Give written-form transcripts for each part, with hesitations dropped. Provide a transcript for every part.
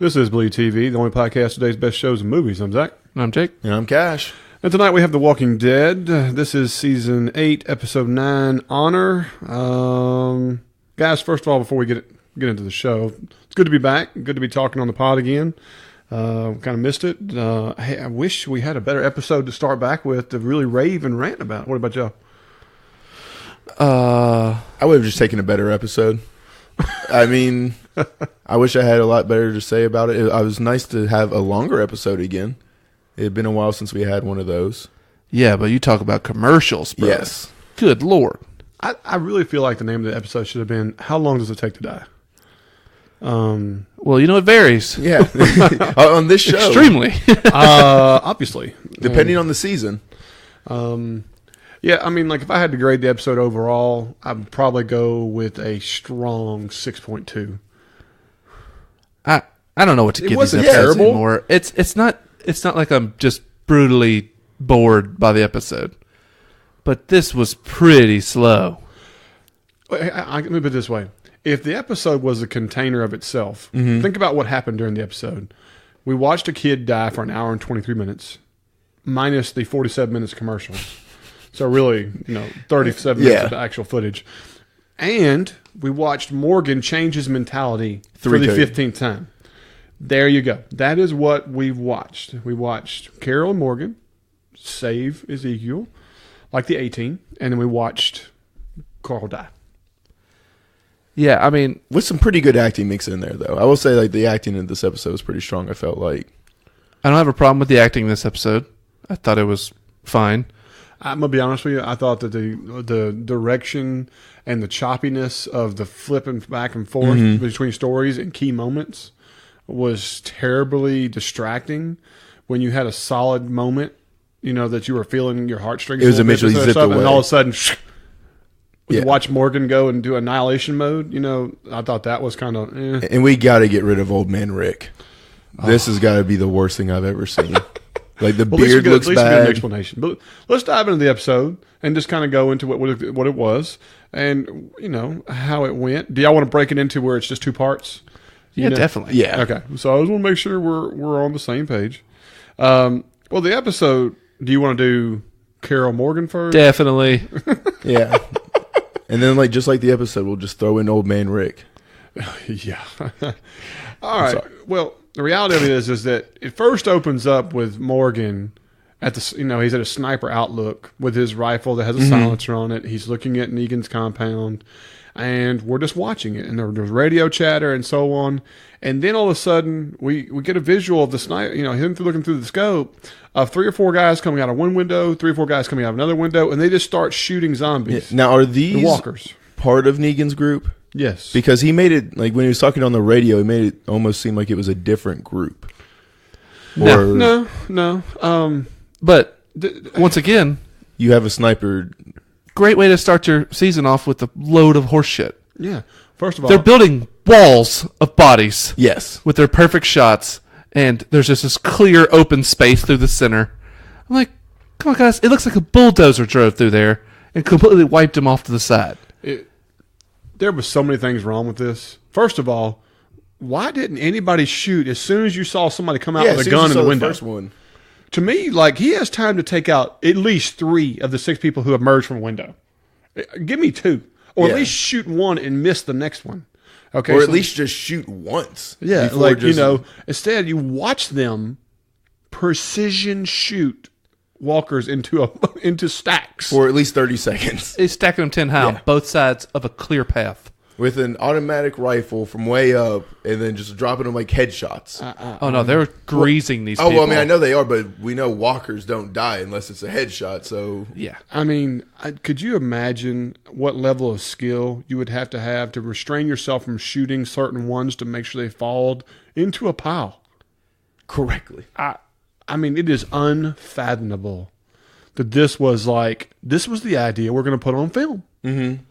This is BleedTV, the only podcast today's best shows and movies. I'm Zach. I'm Jake. And I'm Cash. And tonight we have The Walking Dead. This is Season 8, Episode 9, Honor. Guys, first of all, before we get into the show, it's good to be back. Good to be talking on the pod again. Kind of missed it. Hey, I wish we had a better episode to start back with to really rave and rant about. What about y'all? I would have just taken a better episode. I mean, I wish I had a lot better to say about it. It was nice to have a longer episode again. It had been a while since we had one of those. Yeah, but you talk about commercials, bro. Yes. Good Lord. I really feel like the name of the episode should have been, How Long Does It Take to Die? Well, it varies. Yeah. On this show. Extremely. Obviously. Depending on the season. Yeah, I mean, like if I had to grade the episode overall, I'd probably go with a strong 6.2. I don't know what to give these wasn't episodes terrible. anymore. It's not like I'm just brutally bored by the episode, but this was pretty slow. Let me put it this way: if the episode was a container of itself, think about what happened during the episode. We watched a kid die for an hour and 23 minutes, minus the 47 minutes commercials. So really, 37 minutes of actual footage. And we watched Morgan change his mentality for the 15th time. There you go. That is what we've watched. We watched Carol and Morgan save Ezekiel, like the 18, and then we watched Carl die. Yeah, I mean, With some pretty good acting mixed in there, though. I will say, like, the acting in this episode was pretty strong, I felt like. I don't have a problem with the acting in this episode. I thought it was fine. I'm going to be honest with you. I thought that the direction and the choppiness of the flipping back and forth between stories and key moments was terribly distracting. When you had a solid moment, that you were feeling your heartstrings. It was immediately zipped away. And all of a sudden, you watch Morgan go and do annihilation mode. I thought that was kind of And we got to get rid of Old Man Rick. This has got to be the worst thing I've ever seen. Like the beard looks bad. At least an explanation. But let's dive into the episode and just kind of go into what it was and how it went. Do y'all want to break it into where it's just two parts? Yeah, definitely. Yeah. Okay. So I just want to make sure we're on the same page. Well, the episode. Do you want to do Carol Morgan first? Definitely. Yeah. And then, just like the episode, we'll just throw in Old Man Rick. Yeah. All right. Well, the reality of it is that it first opens up with Morgan at the, he's at a sniper outlook with his rifle that has a silencer on it. He's looking at Negan's compound, and we're just watching it. And there's radio chatter and so on. And then all of a sudden, we get a visual of the sniper, him looking through the scope of 3 or 4 guys coming out of one window, 3 or 4 guys coming out of another window, and they just start shooting zombies. Yeah. Now, are these walkers part of Negan's group? Yes. Because he made it, when he was talking on the radio, he made it almost seem like it was a different group. No. But once again, You have a sniper. great way to start your season off with a load of horse shit. Yeah. First of all, They're building walls of bodies Yes. with their perfect shots, and there's just this clear open space through the center. I'm like, come on, guys. It looks like a bulldozer drove through there and completely wiped them off to the side. there was so many things wrong with this. First of all, why didn't anybody shoot as soon as you saw somebody come out with a gun in the window? First one. To me, he has time to take out at least 3 of the 6 people who emerged from a window. Give me 2. Or at least shoot one and miss the next one. Okay, or at least just shoot once. Yeah, instead you watch them precision shoot walkers into stacks. For at least 30 seconds. He's stacking them 10 high on both sides of a clear path. With an automatic rifle from way up and then just dropping them like headshots. Oh, no, they're greasing these people. Oh, well, I mean, I know they are, but we know walkers don't die unless it's a headshot, so... Yeah. I mean, could you imagine what level of skill you would have to restrain yourself from shooting certain ones to make sure they fall into a pile? Correctly. I mean, it is unfathomable that this was the idea we're going to put on film. Mm-hmm.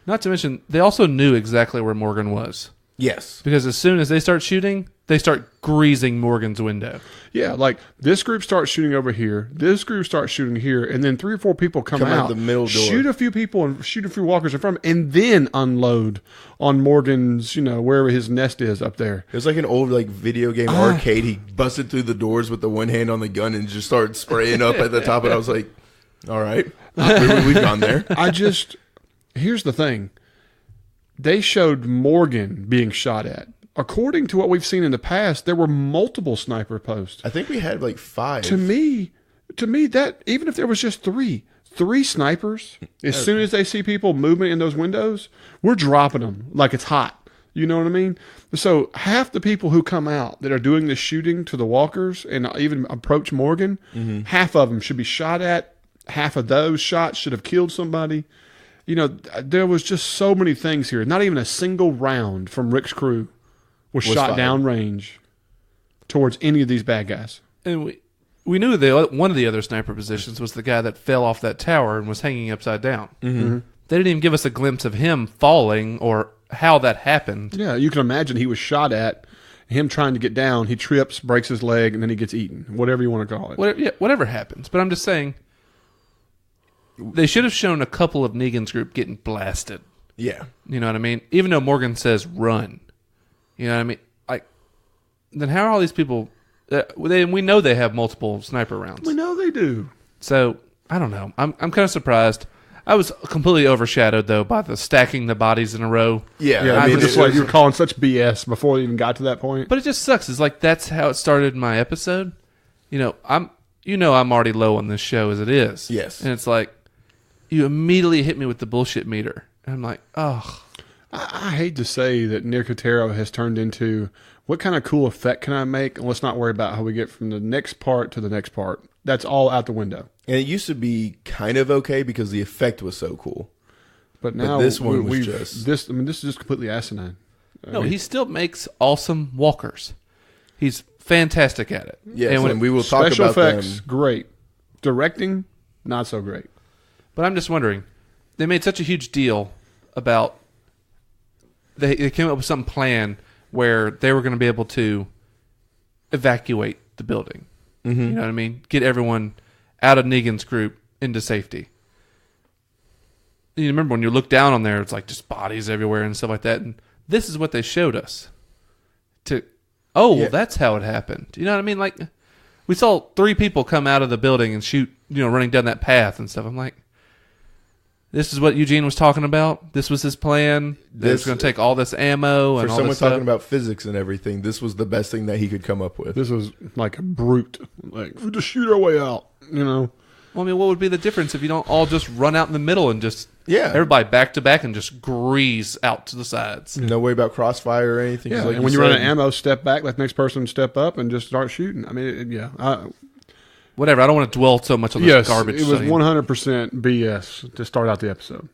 Not to mention, they also knew exactly where Morgan was. Yes. Because as soon as they start shooting, they start greasing Morgan's window. Yeah, like this group starts shooting over here, this group starts shooting here, and then 3 or 4 people come out the middle door, shoot a few people and shoot a few walkers in front of him, and then unload on Morgan's, wherever his nest is up there. It was like an old video game arcade. He busted through the doors with the one hand on the gun and just started spraying up at the top. And I was like, all right, we've gone there. Here's the thing. They showed Morgan being shot at. According to what we've seen in the past, there were multiple sniper posts. I think we had 5. To me, that even if there was just three snipers, as soon as they see people movement in those windows, we're dropping them like it's hot. You know what I mean? So half the people who come out that are doing the shooting to the walkers and even approach Morgan, half of them should be shot at. Half of those shots should have killed somebody. There was just so many things here. Not even a single round from Rick's crew was shot downrange towards any of these bad guys. And we knew one of the other sniper positions was the guy that fell off that tower and was hanging upside down. Mm-hmm. They didn't even give us a glimpse of him falling or how that happened. Yeah, you can imagine he was shot at, him trying to get down. He trips, breaks his leg, and then he gets eaten. Whatever you want to call it. Whatever happens. But I'm just saying, they should have shown a couple of Negan's group getting blasted. Yeah. You know what I mean? Even though Morgan says run. You know what I mean? Then how are all these people... we know they have multiple sniper rounds. We know they do. So, I don't know. I'm kind of surprised. I was completely overshadowed, though, by the stacking the bodies in a row. Yeah, just like you were calling such BS before we even got to that point. But it just sucks. It's like that's how it started my episode. I'm already low on this show as it is. Yes. And it's like, you immediately hit me with the bullshit meter. And I'm like, oh... I hate to say that Nicotero has turned into what kind of cool effect can I make? And let's not worry about how we get from the next part to the next part. That's all out the window. And it used to be kind of okay because the effect was so cool. But now this one was this is just completely asinine. He still makes awesome walkers. He's fantastic at it. Yes, and we will talk about special effects, them. Great. Directing, not so great. But I'm just wondering, they made such a huge deal about... They came up with some plan where they were going to be able to evacuate the building. Mm-hmm. You know what I mean? Get everyone out of Negan's group into safety. You remember when you look down on there, it's like just bodies everywhere and stuff like that. And this is what they showed us. That's how it happened. You know what I mean? Like, we saw 3 people come out of the building and shoot, running down that path and stuff. I'm like, this is what Eugene was talking about. This was his plan. This was going to take all this ammo and all this stuff. For someone talking about physics and everything, this was the best thing that he could come up with. This was like a brute. Like, we just shoot our way out, Well, I mean, what would be the difference if you don't all just run out in the middle and just... Yeah. Everybody back to back and just grease out to the sides. No way about crossfire or anything. Yeah, and when you run out of ammo, step back, let the next person step up and just start shooting. I mean, whatever. I don't want to dwell so much on this garbage. It was 100% BS to start out the episode.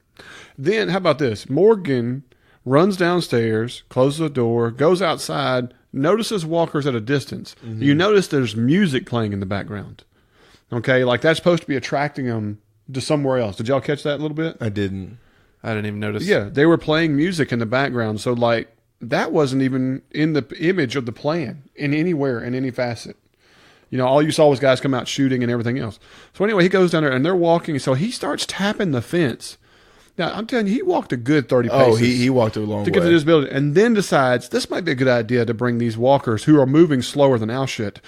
Then, how about this? Morgan runs downstairs, closes the door, goes outside, notices walkers at a distance. Mm-hmm. You notice there's music playing in the background. Okay, like that's supposed to be attracting them to somewhere else. Did y'all catch that a little bit? I didn't even notice. Yeah, they were playing music in the background. So, like, that wasn't even in the image of the plan in anywhere, in any facet. All you saw was guys come out shooting and everything else. So anyway, he goes down there and they're walking. So he starts tapping the fence. Now, I'm telling you, he walked a good 30 paces. Oh, he walked a long way. To get to this building. And then decides this might be a good idea to bring these walkers who are moving slower than our shit,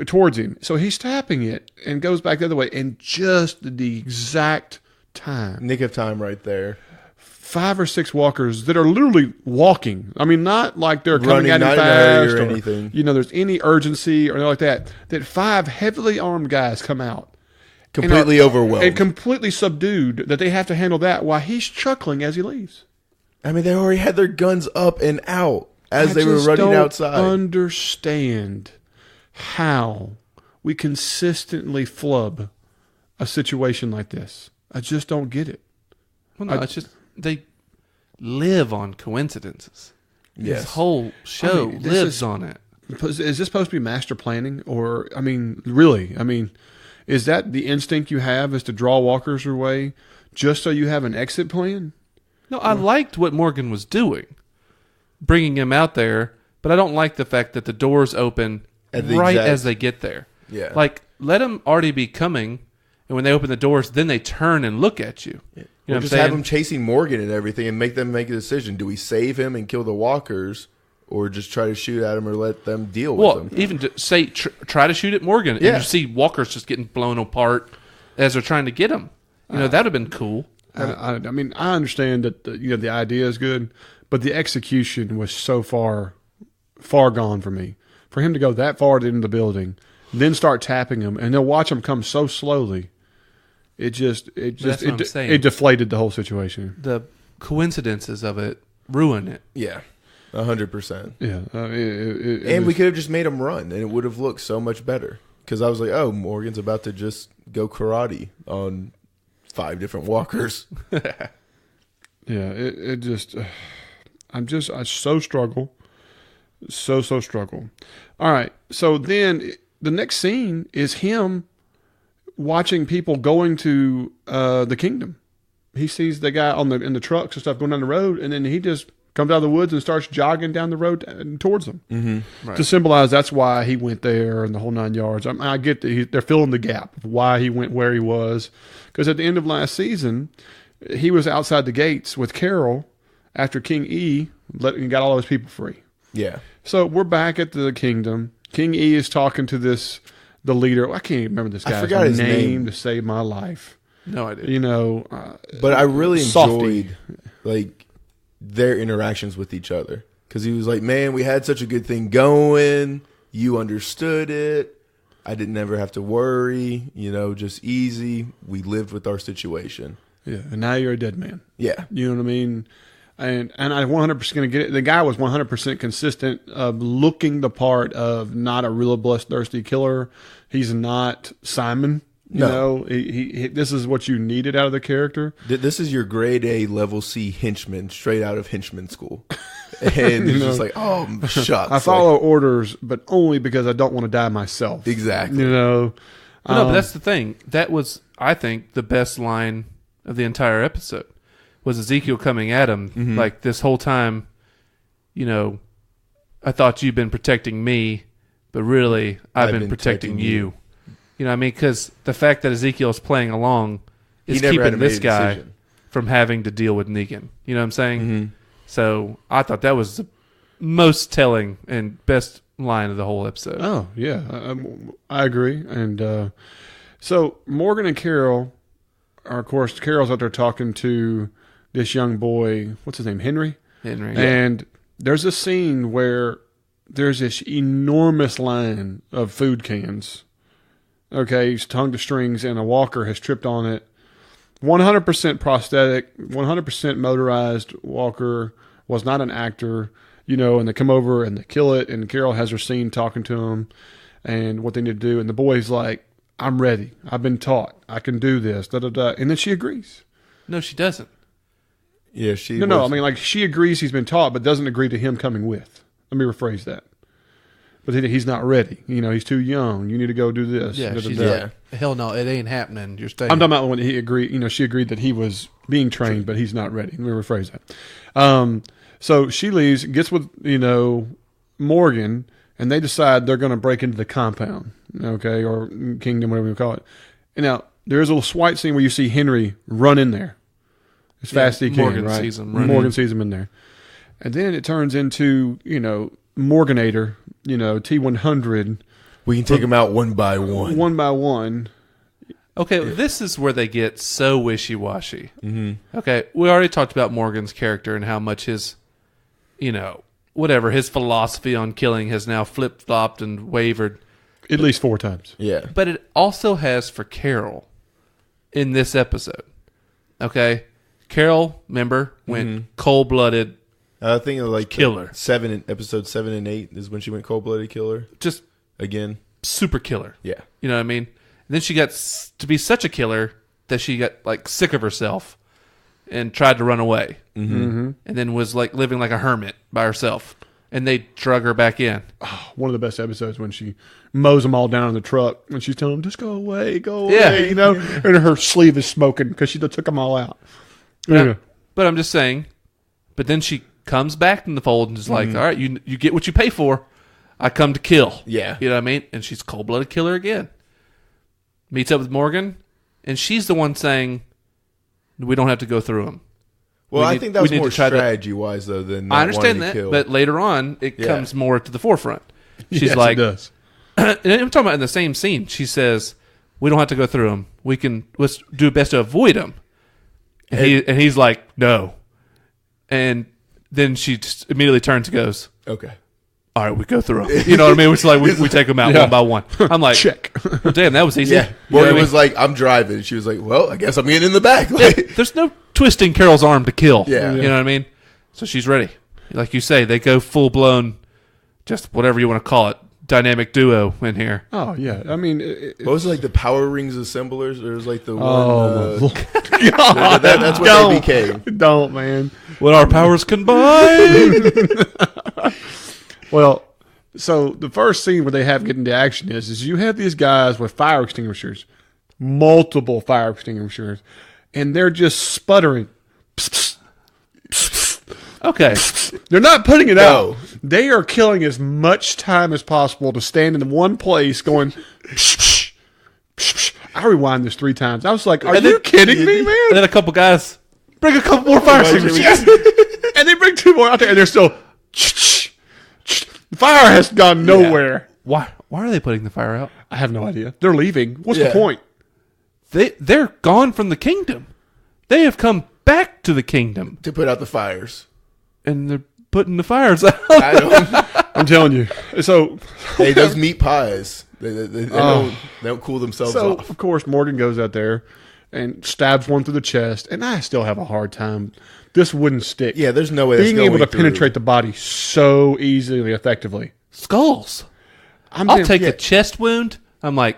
towards him. So he's tapping it and goes back the other way. And just the exact time. Nick of time right there. 5 or 6 walkers that are literally walking. I mean, not like they're coming at him fast or anything. There's any urgency or anything like that. That 5 heavily armed guys come out. Completely overwhelmed. And completely subdued that they have to handle that while he's chuckling as he leaves. I mean, they already had their guns up and out as they were running outside. I don't understand how we consistently flub a situation like this. I just don't get it. Well, no, it's just... They live on coincidences. Yes. This whole show lives on it. Is this supposed to be master planning? Or, I mean, really? I mean, is that the instinct you have is to draw walkers away just so you have an exit plan? No, I liked what Morgan was doing. Bringing him out there But I don't like the fact that the doors open right as they get there. Yeah. Like, let them already be coming, and when they open the doors, then they turn and look at you. Yeah. You know just what I'm have saying? them chasing Morgan and everything and make them make a decision. Do we save him and kill the walkers, or just try to shoot at him or let them deal with him? Even to say, try to shoot at Morgan, and you see walkers just getting blown apart as they're trying to get him. You know, that would have been cool. I mean, I understand that the idea is good, but the execution was so far gone for me. For him to go that far into the building, then start tapping him, and then watch him come so slowly, it deflated the whole situation. The coincidences of it ruin it. Yeah, 100%. Yeah, and we could have just made him run, and it would have looked so much better. Because I was like, oh, Morgan's about to just go karate on 5 different walkers. Yeah, I so struggle. So struggle. All right. So then the next scene is him watching people going to the kingdom. He sees the guy in the trucks and stuff going down the road, and then he just comes out of the woods and starts jogging down the road towards them. Mm-hmm. Right. To symbolize that's why he went there and the whole 9 yards. I get that they're filling the gap of why he went where he was. Because at the end of last season, he was outside the gates with Carol after King E got all those people free. Yeah. So we're back at the kingdom. King E is talking to the leader. I can't even remember this guy's his name to save my life. No idea. You know, but I really Softy. enjoyed like their interactions with each other, because he was like, "Man, we had such a good thing going. You understood it. I didn't ever have to worry. You know, just easy. We lived with our situation." Yeah, and now you're a dead man. Yeah, you know what I mean. And I 100% going to get it. The guy was 100% consistent of looking the part of not a real bloodthirsty killer. He's not Simon. You know, he this is what you needed out of the character. This is your grade A level C henchman straight out of henchman school. And he's just like, oh, shucks. I follow orders, but only because I don't want to die myself. Exactly. You know? No, but that's the thing. That was, I think, the best line of the entire episode. Was Ezekiel coming at him like this whole time, you know, I thought you'd been protecting me, but really I've been protecting you. You know what I mean? Because the fact that Ezekiel is playing along is keeping this guy from having to deal with Negan. You know what I'm saying? Mm-hmm. So I thought that was the most telling and best line of the whole episode. Oh, yeah. I agree. And so Morgan and Carol are, of course, Carol's out there talking to this young boy, what's his name, Henry? Henry. And there's a scene where there's this enormous line of food cans. Okay, he's hung to strings and a walker has tripped on it. 100% prosthetic, 100% motorized walker, was not an actor, you know, and they come over and they kill it, and Carol has her scene talking to him and what they need to do, and the boy's like, I'm ready. I've been taught. I can do this, da-da-da. And then she agrees. No, she doesn't. Yeah, she. No. I mean, like, she agrees he's been taught, but doesn't agree to him coming with. Let me rephrase that. But he's not ready. You know, he's too young. You need to go do this. Yeah, she's like, hell no, it ain't happening. You're staying. I'm talking about when he agreed. You know, she agreed that he was being trained, but he's not ready. Let me rephrase that. So she leaves, gets with, you know, Morgan, and they decide they're going to break into the compound, okay, or kingdom, whatever you call it. And now there's a little swipe scene where you see Henry run in there as fast as he can. Morgan right? sees him running. Morgan sees him in there, and then it turns into, you know, Morganator, you know, T100. We can take them out one by one. One by one. Okay, this is where they get so wishy-washy. Mm-hmm. Okay, we already talked about Morgan's character and how much his, you know, whatever, his philosophy on killing has now flip-flopped and wavered. At least 4 times. Yeah. But it also has for Carol in this episode. Okay? Carol, remember, went cold-blooded I think it was like killer. Episode 7 and 8 is when she went cold-blooded killer. Just again. Super killer. Yeah. You know what I mean? And then she got to be such a killer that she got like sick of herself and tried to run away. Mm-hmm. And then was like living like a hermit by herself. And they drug her back in. Oh, one of the best episodes when she mows them all down in the truck and she's telling them, just go away, Yeah. you know? And her sleeve is smoking because she took them all out. Yeah. But I'm just saying, but then she comes back in the fold and is like, all right, you get what you pay for. I come to kill. Yeah. You know what I mean? And she's a cold-blooded killer again. Meets up with Morgan, and she's the one saying, we don't have to go through him. Well, I think that was more strategy-wise, though, than not I understand wanting to that, kill. but later on, it comes more to the forefront. She's Yes, like, it does. and I'm talking about in the same scene. She says, we don't have to go through him. Let's do our best to avoid him. And he's like, no. And then she just immediately turns and goes, Okay. all right, we go through them. You know what I mean? It's like we take them out one by one. I'm like, Check. well, damn, that was easy. Yeah. Morgan was like, I'm driving. She was like, well, I guess I'm getting in the back. Like, There's no twisting Carol's arm to kill. Yeah. You know what I mean? So she's ready. Like you say, they go full-blown, just whatever you want to call it, dynamic duo in here. Oh, yeah. I mean, what was it, like the Power Rings assemblers? Or it was like the oh, one. God, That's what they became. Don't, man. When our powers combine. Well, so the first scene where they have get into action is you have these guys with fire extinguishers, multiple fire extinguishers, and they're just sputtering. Psst, psst, psst. Okay. They're not putting it No. out. They are killing as much time as possible to stand in one place going, psh, psh, psh, psh. I rewind this 3 times. I was like, are you kidding me, man? And then a couple guys bring a couple more fire extinguishers. And they bring 2 more out there, and they're still, the fire has gone nowhere. Why are they putting the fire out? I have no idea. They're leaving. What's the Yeah. point? They're gone from the kingdom. They have come back to the kingdom. To put out the fires. And they're putting the fires out. I don't. I'm telling you. So, Hey, those meat pies. They don't cool themselves so off. of course, Morgan goes out there and stabs one through the chest, and I still have a hard time. This wouldn't stick. Yeah, there's no way that's being able to going through. penetrate the body so easily, effectively. Skulls. I'll take a chest wound. I'm like,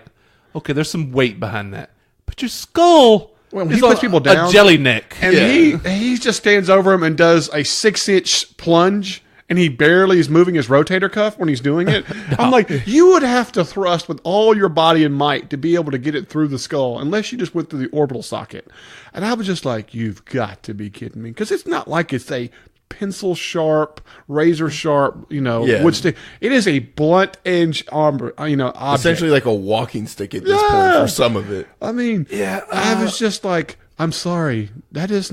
okay, there's some weight behind that. But your skull Well, is he puts people down. a jelly neck. And Yeah. he just stands over him and does a 6-inch plunge, and he barely is moving his rotator cuff when he's doing it. I'm like, you would have to thrust with all your body and might to be able to get it through the skull, unless you just went through the orbital socket. And I was just like, you've got to be kidding me, because it's not like it's a pencil sharp, razor sharp, wood stick. It is a blunt edge armor, object. Essentially like a walking stick at this point for some of it. I mean, I was just like, I'm sorry. That is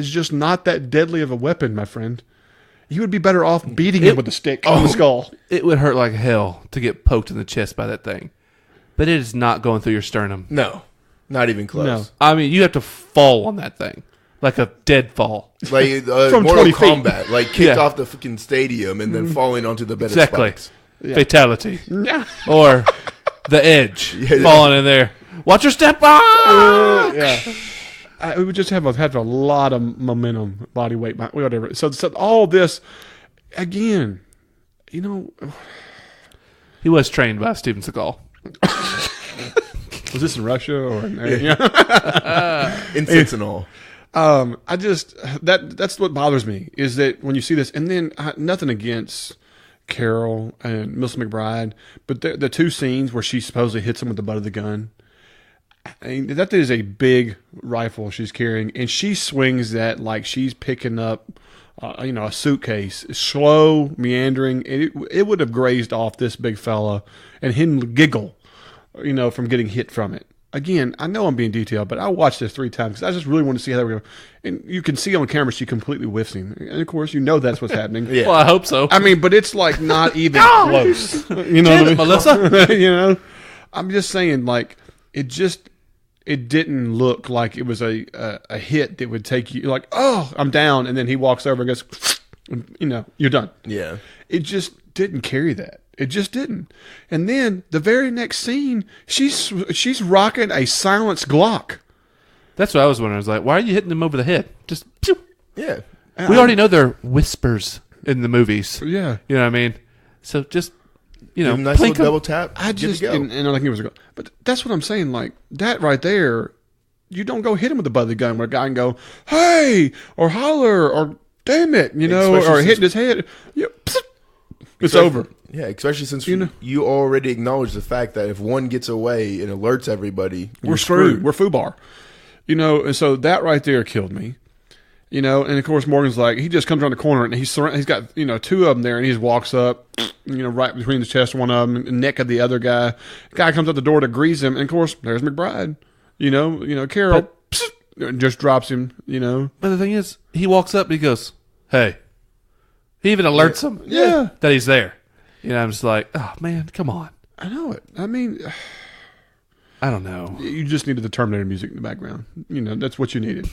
just not that deadly of a weapon, my friend. You would be better off beating him with a stick on the skull. It would hurt like hell to get poked in the chest by that thing. But it is not going through your sternum. No, not even close. No. I mean, you have to fall on that thing. Like a dead fall. Like From Mortal 20 feet. Kombat, like kicked Yeah. off the fucking stadium and then falling onto the bed Exactly. of spikes. Fatality. Yeah. Or the edge Yeah. falling in there. Watch your step. Yeah. We would just have a lot of momentum, body weight, whatever. So all this, again, He was trained by Steven Seagal. was this in Russia or in Insects and all. I just that's what bothers me is that when you see this, and then nothing against Carol and Miss McBride, but the 2 scenes where she supposedly hits him with the butt of the gun. I mean, that is a big rifle she's carrying, and she swings that like she's picking up, a suitcase. Slow, meandering. It would have grazed off this big fella, and him giggle, from getting hit from it. Again, I know I'm being detailed, but I watched this 3 times because I just really want to see how they were going. And you can see on camera she completely whiffs him, and of course that's what's happening. Yeah. Well, I hope so. I mean, but it's like not even close. You know what I mean? Melissa? I'm just saying, like, it didn't look like it was a hit that would take you like, oh, I'm down, and then he walks over and goes, you're done. Yeah. It just didn't carry that. It just didn't. And then the very next scene, she's rocking a silenced Glock. That's what I was wondering. I was like, why are you hitting them over the head? Just pew. Yeah. We already know they're whispers in the movies. Yeah. You know what I mean? So just, Give him a nice plink little 'em. double tap. I good just to go. and I think it was a go. But that's what I'm saying. Like that right there, you don't go hit him with the butt of the gun where a guy can go, hey, or holler, or damn it, Especially or since- hitting his head. Yeah, it's Especially- over. Yeah, especially since you already acknowledge the fact that if one gets away and alerts everybody, We're screwed. We're foobar. And so that right there killed me. You know, and of course Morgan's like, he just comes around the corner and he's got, you know, two of them there, and he just walks up, you know, right between the chest of one of them and the neck of the other guy. The guy comes out the door to grease him, and of course there's McBride. You know, Carol just drops him. You know, But the thing is, he walks up and he goes, "Hey." He even alerts him that he's there. You know, I'm just like, oh man, come on. I know it. I mean, I don't know. you just needed the Terminator music in the background. You know, that's what you needed.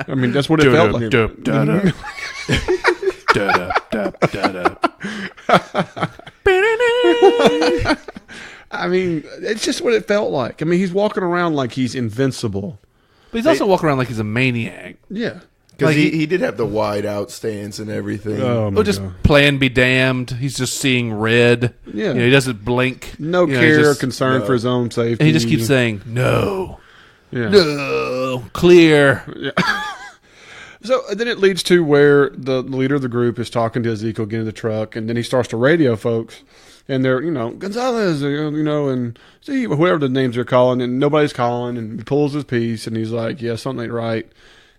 I mean, that's what it felt like. I mean, it's just what it felt like. I mean, he's walking around like he's invincible. But he's also walking around like he's a maniac. Yeah. Because Like he did have the wide out stance and everything. Oh, my Or just God. plan be damned. He's just seeing red. Yeah. You know, he doesn't blink. No You know, care he or just- concern for his own safety. And he just keeps saying, no, yeah. no, clear. So then it leads to where the leader of the group is talking to Ezekiel, getting in the truck, and then he starts to radio folks, and they're, you know, Gonzalez, you know, and see, whoever the names they're calling, and nobody's calling, and he pulls his piece, and he's like, yeah, something ain't right.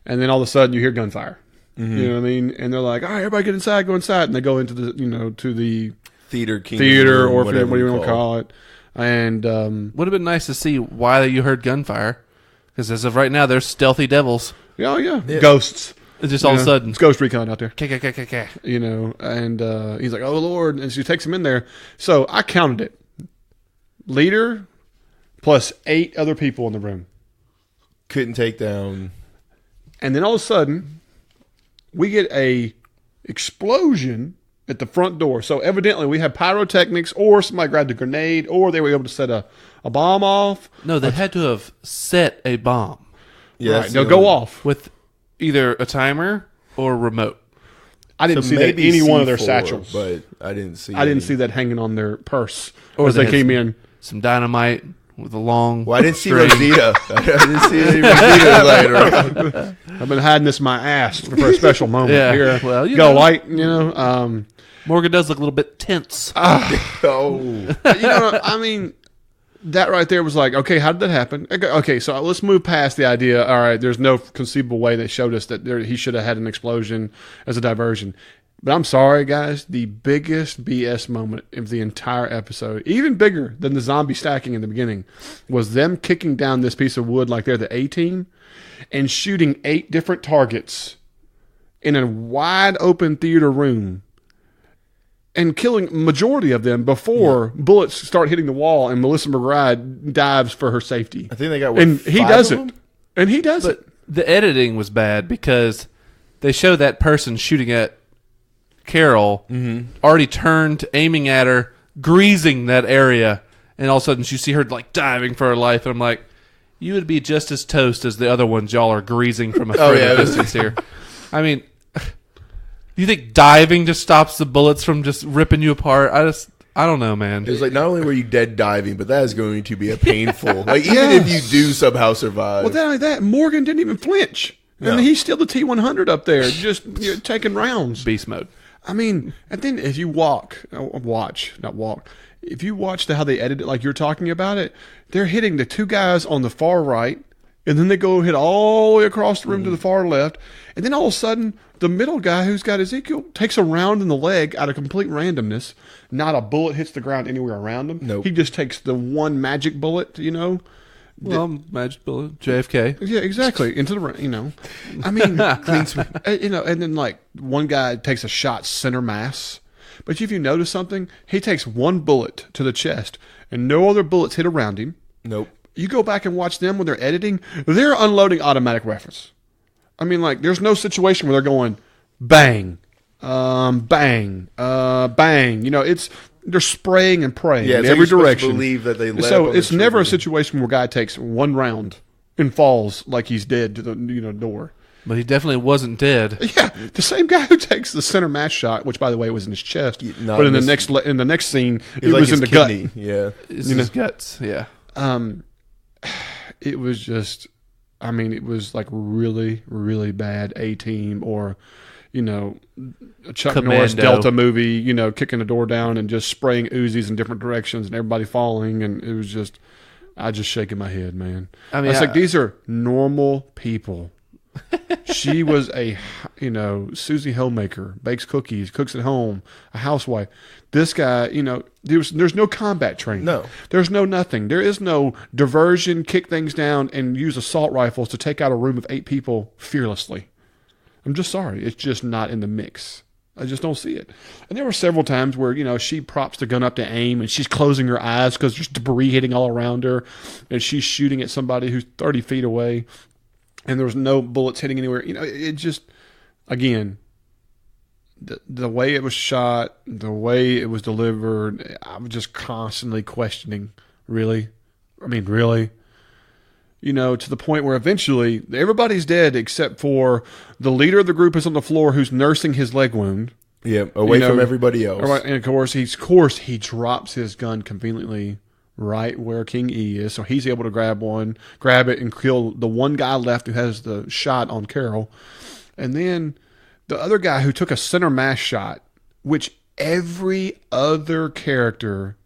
And then all of a sudden you hear gunfire. Mm-hmm. You know what I mean? And they're like, all right, everybody get inside, go inside. And they go into the, you know, to the theater, or whatever whatever you you want to call it. And, Would have been nice to see why you heard gunfire. Because as of right now, there's stealthy devils. oh, yeah, ghosts. It's just all of a sudden. It's Ghost Recon out there. K. You know, and he's like, oh, Lord. And she takes him in there. So I counted it. Leader plus 8 other people in the room. Couldn't take down. And then all of a sudden, we get a explosion at the front door. So evidently we have pyrotechnics, or somebody grabbed a grenade, or they were able to set a bomb off. No, they had to have set a bomb Yeah, Right, that's they'll the go only- off. with either a timer or remote. I didn't So see that maybe any one of their C4, satchels. but I didn't see. I didn't any. see that hanging on their purse Or as they had came some- in. Some dynamite with a long. Well, I didn't see string. Rosita. I didn't see any Rosita laying around. I've been hiding this in my ass for a special moment. Yeah, Here, well, you got a know. light, you know. Morgan does look a little bit tense. Oh, You know, I mean, that right there was like, okay, how did that happen? Okay, so let's move past the idea. All right, there's no conceivable way they showed us that he should have had an explosion as a diversion. But I'm sorry, guys, the biggest BS moment of the entire episode, even bigger than the zombie stacking in the beginning, was them kicking down this piece of wood like they're the A-team and shooting 8 different targets in a wide open theater room and killing majority of them before bullets start hitting the wall and Melissa McBride dives for her safety. I think they got. What, And he 5 does of it. them? And he does But it. the editing was bad because they show that person shooting at Carol already turned, aiming at her, greasing that area, and all of a sudden you see her like diving for her life, and I'm like, you would be just as toast as the other ones y'all are greasing from a further distance here. I mean, you think diving just stops the bullets from just ripping you apart? I don't know, man. It was like not only were you dead diving, but that is going to be a painful. Like even if you do somehow survive. Well, not only that, Morgan didn't even flinch. No. And he's still the T-100 up there, just taking rounds. Beast mode. I mean, and then if you if you watch how they edit it like you're talking about it, they're hitting the 2 guys on the far right, and then they go hit all the way across the room to the far left, and then all of a sudden, the middle guy who's got Ezekiel takes a round in the leg out of complete randomness. Not a bullet hits the ground anywhere around him. Nope. He just takes the one magic bullet, you know. Well, magic bullet, JFK. Yeah, exactly. Into the you know, I mean, clean sweep. You know, and then like one guy takes a shot center mass, but if you notice something, he takes one bullet to the chest, and no other bullets hit around him. Nope. You go back and watch them when they're editing; they're unloading automatic rifles. I mean, like there's no situation where they're going bang, bang, bang. You know, they're spraying and praying Yeah, in so every you're supposed to direction. believe that they let So up on the it's never a trigger. situation where a guy takes one round and falls like he's dead to the door. But he definitely wasn't dead. Yeah, the same guy who takes the center mass shot, which by the way was in his chest, not but in in the his- next scene it It's like was in his the kidney. gut. Yeah. It's his guts. Yeah. It was just, I mean, it was like really, really bad A-team or, you know, a Chuck Norris Commando. Delta movie, you know, kicking the door down and just spraying Uzis in different directions and everybody falling. And it was just, I just shaking my head, man. I mean, was like, these are normal people. She was a, Susie Homemaker, bakes cookies, cooks at home, a housewife. This guy, there's no combat training. No. There's no nothing. There is no diversion, kick things down, and use assault rifles to take out a room of 8 people fearlessly. I'm just sorry. It's just not in the mix. I just don't see it. And there were several times where, she props the gun up to aim and she's closing her eyes because there's debris hitting all around her. And she's shooting at somebody who's 30 feet away and there's no bullets hitting anywhere. It just, again, the way it was shot, the way it was delivered, I was just constantly questioning, really? I mean, really? To the point where eventually everybody's dead except for the leader of the group is on the floor who's nursing his leg wound. Yeah, away from everybody else. And of course, he drops his gun conveniently right where King E is, so he's able to grab it, and kill the one guy left who has the shot on Carol. And then the other guy who took a center mass shot, which every other character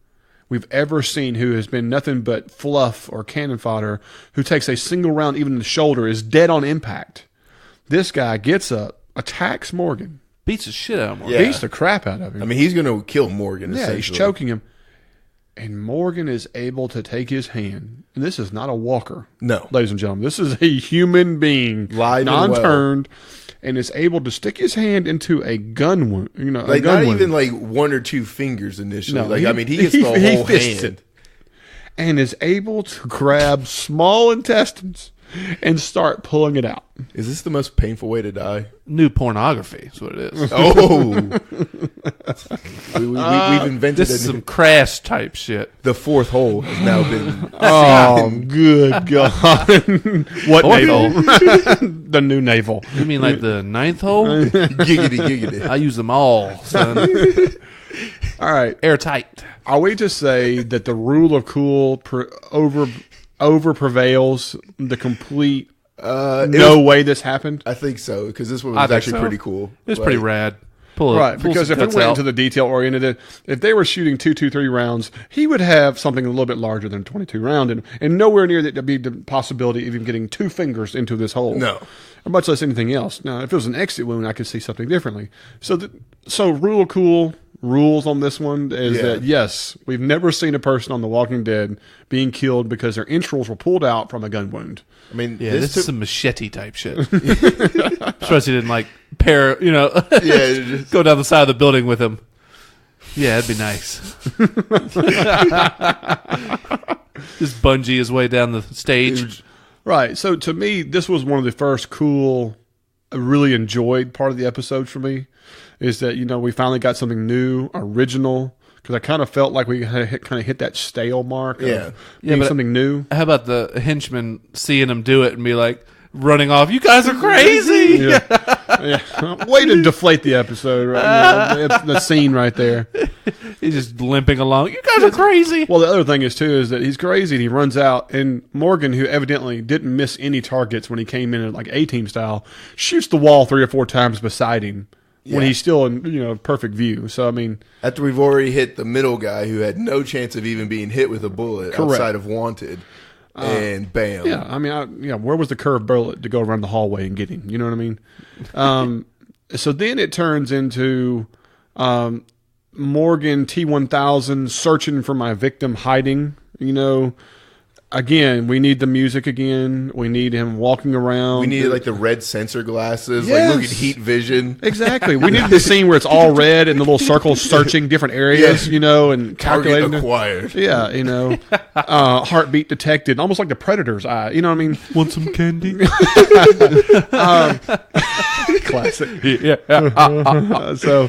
we've ever seen who has been nothing but fluff or cannon fodder, who takes a single round even in the shoulder, is dead on impact. This guy gets up, attacks Morgan. Beats the shit out of Morgan. Yeah. Beats the crap out of him. I mean, he's going to kill Morgan, yeah, essentially. He's choking him. And Morgan is able to take his hand. And this is not a walker. No. Ladies and gentlemen. This is a human being. Live non-turned. And is able to stick his hand into a gun wound. Like, not even like 1 or 2 fingers initially. No, he gets the whole hand. And is able to grab small intestines and start pulling it out. Is this the most painful way to die? New pornography is what it is. Oh. We've invented this is some crash type shit. The 4th hole has now been seen. Good God. What navel? The new navel. You mean like the 9th hole? Giggity. I use them all, son. All right. Airtight. Are we to say that the rule of cool over prevails the complete way this happened? I think so, because this one was actually pretty cool. It was pretty rad. Pull because if we went into the detail oriented, if they were shooting 223 rounds, he would have something a little bit larger than 22 round, and nowhere near that to be the possibility of even getting 2 fingers into this hole. No, or much less anything else. Now, if it was an exit wound, I could see something differently. So rule of cool rules on this one is that yes, we've never seen a person on The Walking Dead being killed because their entrails were pulled out from a gun wound. I mean, this is some machete type shit. Especially didn't go down the side of the building with him. Yeah, it'd be nice. Just bungee his way down the stage. Right. So to me, this was one of the first cool, I really enjoyed part of the episode for me. Is that, we finally got something new, original, because I kind of felt like we kind of hit that stale mark of being something new. How about the henchman seeing him do it and be like, running off, you guys are crazy! Yeah. Way to deflate the episode, right? The scene right there. He's just limping along, you guys are crazy! Well, the other thing is, too, is that he's crazy and he runs out, and Morgan, who evidently didn't miss any targets when he came in like A-Team style, shoots the wall 3 or 4 times beside him. When he's still in perfect view. So, I mean... After we've already hit the middle guy who had no chance of even being hit with a bullet outside of Wanted. And bam. Yeah, I mean, where was the curved bullet to go around the hallway and get him? You know what I mean? So then it turns into Morgan T-1000 searching for my victim hiding, Again, we need the music again. We need him walking around. We needed like the red sensor glasses, like look at heat vision. Exactly. We needed the scene where it's all red and the little circles searching different areas, and calculating. Target acquired. Yeah, heartbeat detected, almost like the Predator's eye. You know what I mean? Want some candy? Classic. Yeah. So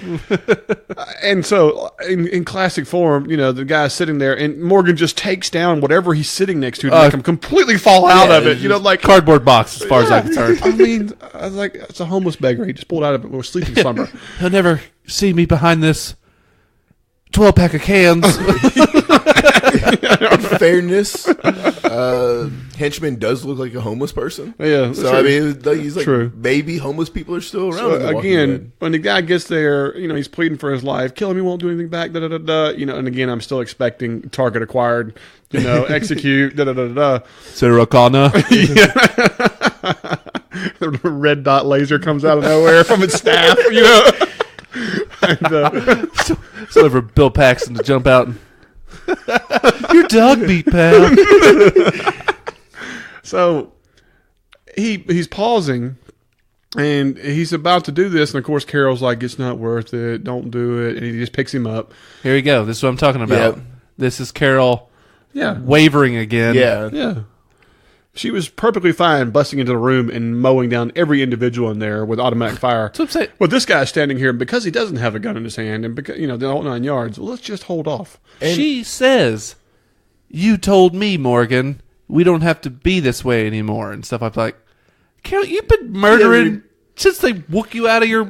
in classic form, the guy's sitting there, and Morgan just takes down whatever he's sitting next to make him completely fall out of it. Like cardboard box, as far as I'm concerned. I mean, I was like, it's a homeless beggar. He just pulled out of it. We were sleeping slumber. He'll never see me behind this 12-pack of cans. Fairness, henchman does look like a homeless person. Yeah, so true. I mean, he's like, true. Maybe homeless people are still around. So again, when the guy gets there, he's pleading for his life. Kill him, he won't do anything back. And again, I'm still expecting target acquired. Execute. Sarah Connor. the red dot laser comes out of nowhere from its staff, you know. And, so for Bill Paxton to jump out and your dog beat, pal. So he's pausing, and he's about to do this, and of course Carol's like, "It's not worth it. Don't do it." And he just picks him up. Here we go. This is what I'm talking about. Yep. This is Carol, Yeah, wavering again. Yeah. yeah. She was perfectly fine busting into the room and mowing down every individual in there with automatic fire. So I'm saying, Well, this guy's standing here because he doesn't have a gun in his hand, and because the whole 9 yards. Well, let's just hold off. And- she says, "You told me, Morgan, we don't have to be this way anymore," and stuff. I'm like, Carol, you've been murdering since they wook you out of your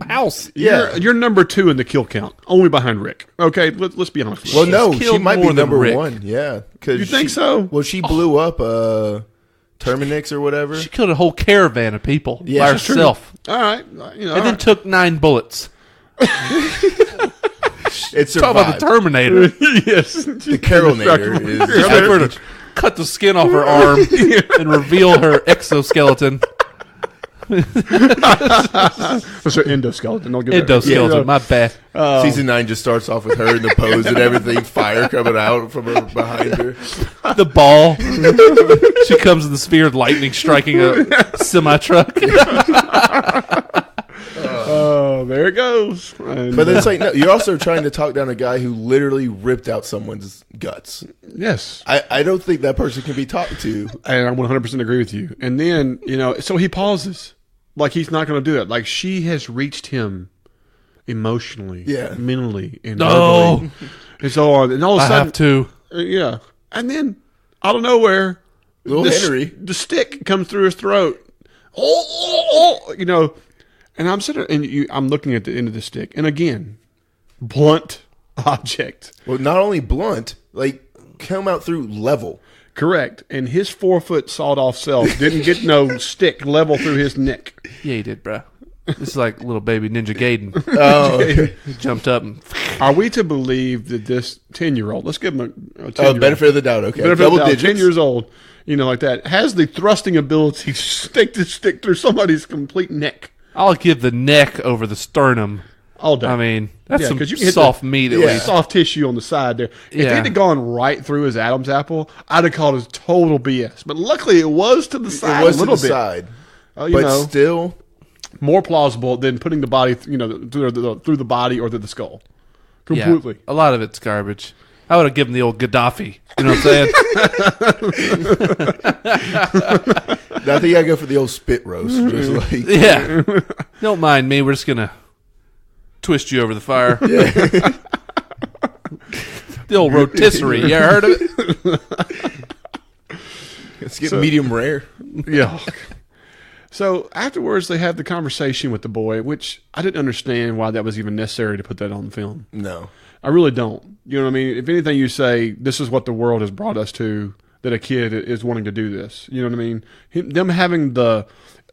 house. Yeah. You're number 2 in the kill count, only behind Rick. Okay, let's be honest. Well, no, she killed might more be than number Rick. 1. Yeah. You think so? Well, she blew up Terminix or whatever. She killed a whole caravan of people Yeah, by that's true. herself, All right, and then took 9 bullets. It's Talk about the Terminator. yes, The Carolinator is. Just wait for her to cut the skin off her arm and reveal her exoskeleton. That's her endoskeleton. Don't get Endoskeleton, my bad. Season 9 just starts off with her in the pose and everything, fire coming out from her behind her. The ball. She comes in the sphere of lightning striking a semi-truck. Oh, there it goes. And, But it's like, no, you're also trying to talk down a guy who literally ripped out someone's guts. yes, I don't think that person can be talked to. and I 100% agree with you. And then so he pauses, like he's not going to do it. Like she has reached him emotionally, Yeah. mentally, and No. verbally, and so on. And all of a I sudden, have to. yeah. And then out of nowhere, Little Henry. the stick comes through his throat. And I'm sitting and I'm looking at the end of the stick, and again, blunt object. Well, not only blunt, like come out through level. Correct. And his 4-foot sawed off self didn't get no stick level through his neck. Yeah, he did, bro. This is like little baby Ninja Gaiden. Oh, He jumped up and Are we to believe that this 10-year-old, let's give him a 10-year-old. benefit of the doubt. Okay, Benefit of double the doubt, digits. 10 years old, like that, has the thrusting ability to stick the stick through somebody's complete neck. I'll give the neck over the sternum. All day. I mean, that's Yeah, some 'cause you hit soft meat at yeah. least. Soft tissue on the side there. If Yeah. it had gone right through his Adam's apple, I'd have called it total BS. But luckily, it was to the side It was a to little the bit. side, But but still, more plausible than putting the body, through the body or through the skull. Completely. Yeah, a lot of it's garbage. I would have given the old Gaddafi. You know what I'm saying? I think I go for the old spit roast. Just like, Yeah. Don't mind me. We're just going to twist you over the fire. The old rotisserie. You ever heard of it? let's get medium rare. Yeah. So afterwards, they have the conversation with the boy, which I didn't understand why that was even necessary to put that on film. No, I really don't. You know what I mean? If anything, you say this is what the world has brought us to, that a kid is wanting to do this. You know what I mean? Them having the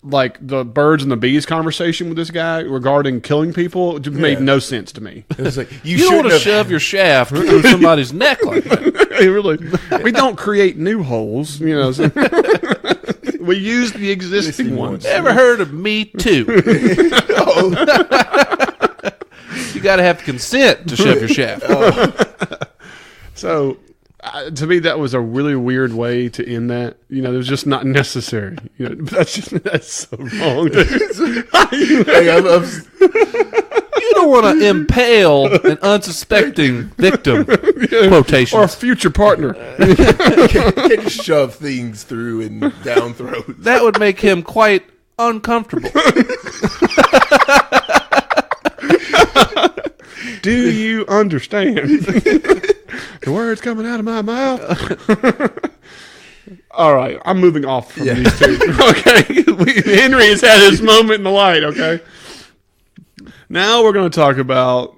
birds and the bees conversation with this guy regarding killing people just made no sense to me. it was like You don't want to shove your shaft through somebody's neck like that. We don't create new holes. So we use the existing ones. Ever heard of Me Too? You got to have consent to shove your shaft. So, to me, that was a really weird way to end that. It was just not necessary. That's so wrong. Dude. You don't want to impale an unsuspecting victim. Quotations. Or a future partner. Can't just shove things through and down throats. That would make him quite uncomfortable. Do you understand? The words coming out of my mouth. All right, I'm moving off from these two. Okay, Henry has had his moment in the light. Okay, now we're going to talk about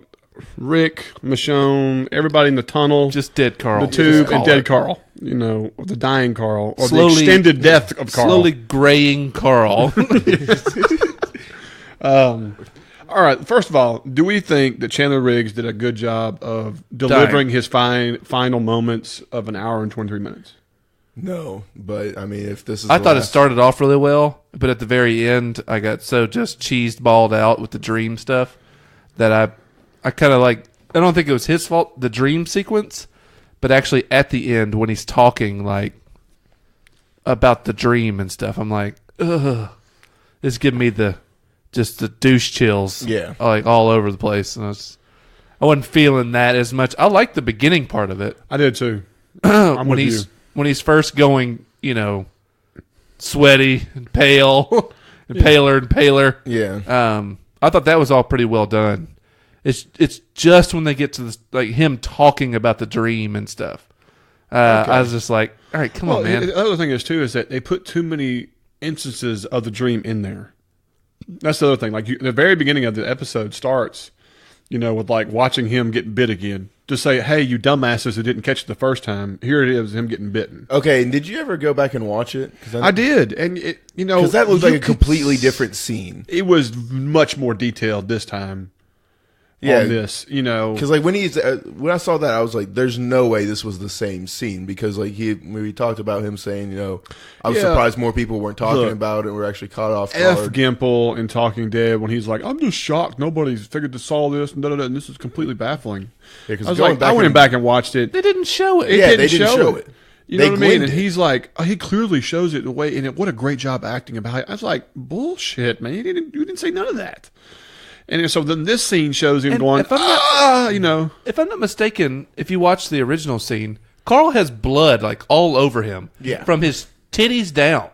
Rick, Michonne, everybody in the tunnel, Just dead Carl. the tube, Just and call dead it. Carl. Or the dying Carl, or Slowly- the extended death of Carl. Slowly graying Carl. All right. First of all, do we think that Chandler Riggs did a good job of delivering his final moments of an hour and 23 minutes? No, but I mean, if this is, I thought it started off really well, But at the very end, I got so just cheesed balled out with the dream stuff that I kind of like, I don't think it was his fault, the dream sequence, but actually at the end when he's talking like about the dream and stuff, I'm like, ugh, it's giving me the douche chills, like all over the place. And I wasn't feeling that as much. I liked the beginning part of it. I did too. when he's first going, sweaty and pale and paler and paler. Yeah. I thought that was all pretty well done. It's just when they get to this, like him talking about the dream and stuff. I was just like, all right, come on, man. The other thing is too is that they put too many instances of the dream in there. That's the other thing. Like the very beginning of the episode starts, with like watching him get bit again. To say, hey, you dumbasses who didn't catch it the first time, here it is, him getting bitten. Okay, and did you ever go back and watch it? I did, and because that looked like a completely different scene. It was much more detailed this time. On this, because like when I saw that, I was like, "There's no way this was the same scene." Because like we talked about him saying, I was surprised more people weren't talking about it and were actually caught off guard. Gimple in Talking Dead when he's like, "I'm just shocked nobody's figured to solve this and and this is completely baffling." Yeah, I went back and watched it. They didn't show it. They didn't show it. You know what I mean? And he's like, he clearly shows it the way, and what a great job acting about it. I was like, bullshit, man! You didn't say none of that. And so then this scene shows him going, if I'm not mistaken, if you watch the original scene, Carl has blood like all over him, from his titties down,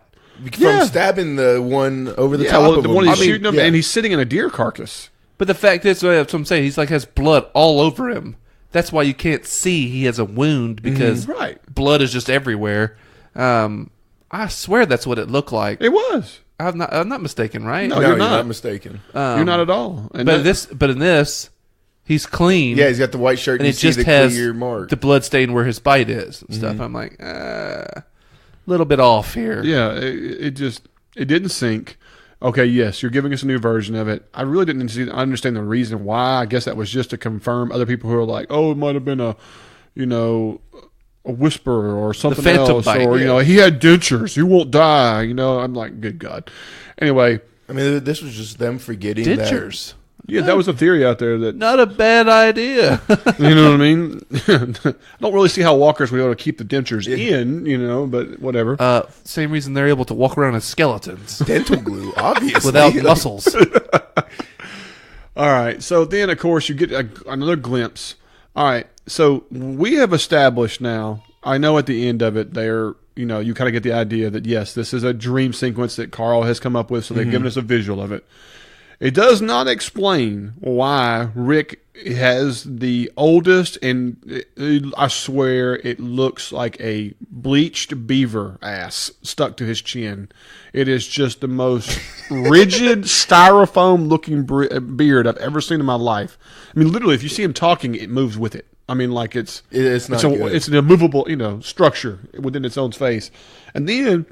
from stabbing the one over the top of the him. one he's shooting him, and he's sitting in a deer carcass. But the fact is, that's what I'm saying. He's like has blood all over him. That's why you can't see he has a wound because blood is just everywhere. I swear that's what it looked like. It was. I'm not mistaken, right? No, you're not mistaken. You're not at all. And but in this, he's clean. Yeah, he's got the white shirt and it you just see the has clear mark. The blood stain where his bite is and stuff. I'm like, a little bit off here. Yeah, it didn't sink. Okay, yes, you're giving us a new version of it. I really didn't understand the reason why. I guess that was just to confirm other people who are like, oh, it might have been a whisper or something else, bite, or he had dentures, he won't die. I'm like, good God. Anyway, I mean, this was just them forgetting dentures. That. Yeah, that was a theory out there that not a bad idea. You know what I mean? I don't really see how walkers would be able to keep the dentures in, but whatever. Same reason they're able to walk around as skeletons, dental glue, obviously, without muscles. All right, so then of course you get another glimpse. All right, so we have established now, I know at the end of it, you kind of get the idea that, yes, this is a dream sequence that Carl has come up with, so they've given us a visual of it. It does not explain why Rick has the oldest, and I swear it looks like a bleached beaver ass stuck to his chin. It is just the most rigid, styrofoam-looking beard I've ever seen in my life. I mean, literally, if you see him talking, it moves with it. I mean, like it's an immovable, structure within its own face. And then,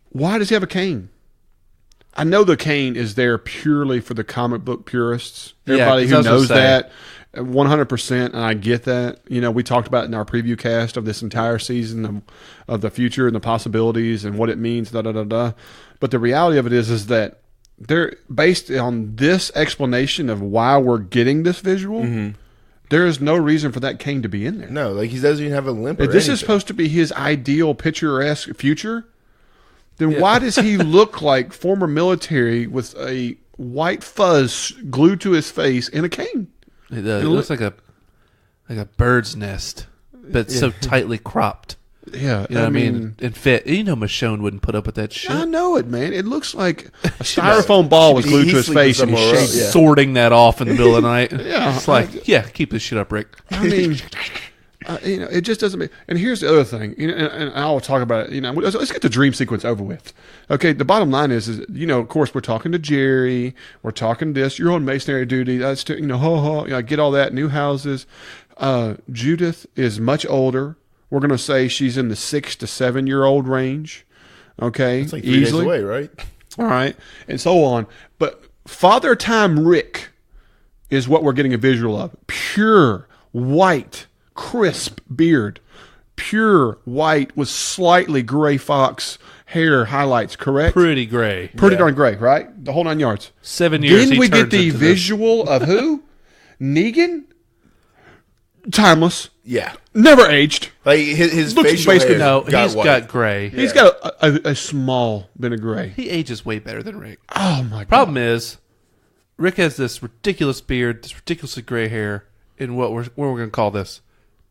why does he have a cane? I know the cane is there purely for the comic book purists. Everybody who knows that, 100%, and I get that. We talked about it in our preview cast of this entire season of the future and the possibilities and what it means, da-da-da-da. But the reality of it is that they're based on this explanation of why we're getting this visual. Mm-hmm. There is no reason for that cane to be in there. No, like he doesn't even have a limp or If this anything. is supposed to be his ideal picturesque future, then why does he look like former military with a white fuzz glued to his face and a cane? It does. It looks like a bird's nest, but so tightly cropped. Yeah, I mean, and fit. Michonne wouldn't put up with that shit. I know it, man. It looks like a styrofoam ball was glued to his face and he's shaking. Sorting that off in the middle of the night. Yeah, it's like, keep this shit up, Rick. I mean, it just doesn't make. And here's the other thing, and I'll talk about it. Let's get the dream sequence over with. Okay, the bottom line is of course we're talking to Jerry, we're talking this. You're on masonry duty. That's get all that. New houses. Judith is much older. We're going to say she's in the 6 to 7 year old range. Okay, it's like 3 days away, right? All right, and so on. But Father Time Rick is what we're getting a visual of. Pure white, crisp beard, pure white with slightly gray fox hair highlights, correct? Pretty gray. Pretty darn gray, right? The whole 9 yards. 7 years. Then he we get turns the into visual of who? Negan? Timeless. Yeah. Never aged. Like his Looks facial basically- hair No, got he's white. got gray. He's got a small bit of gray. He ages way better than Rick. Oh, my God. Problem is, Rick has this ridiculous beard, this ridiculously gray hair, in what we're going to call this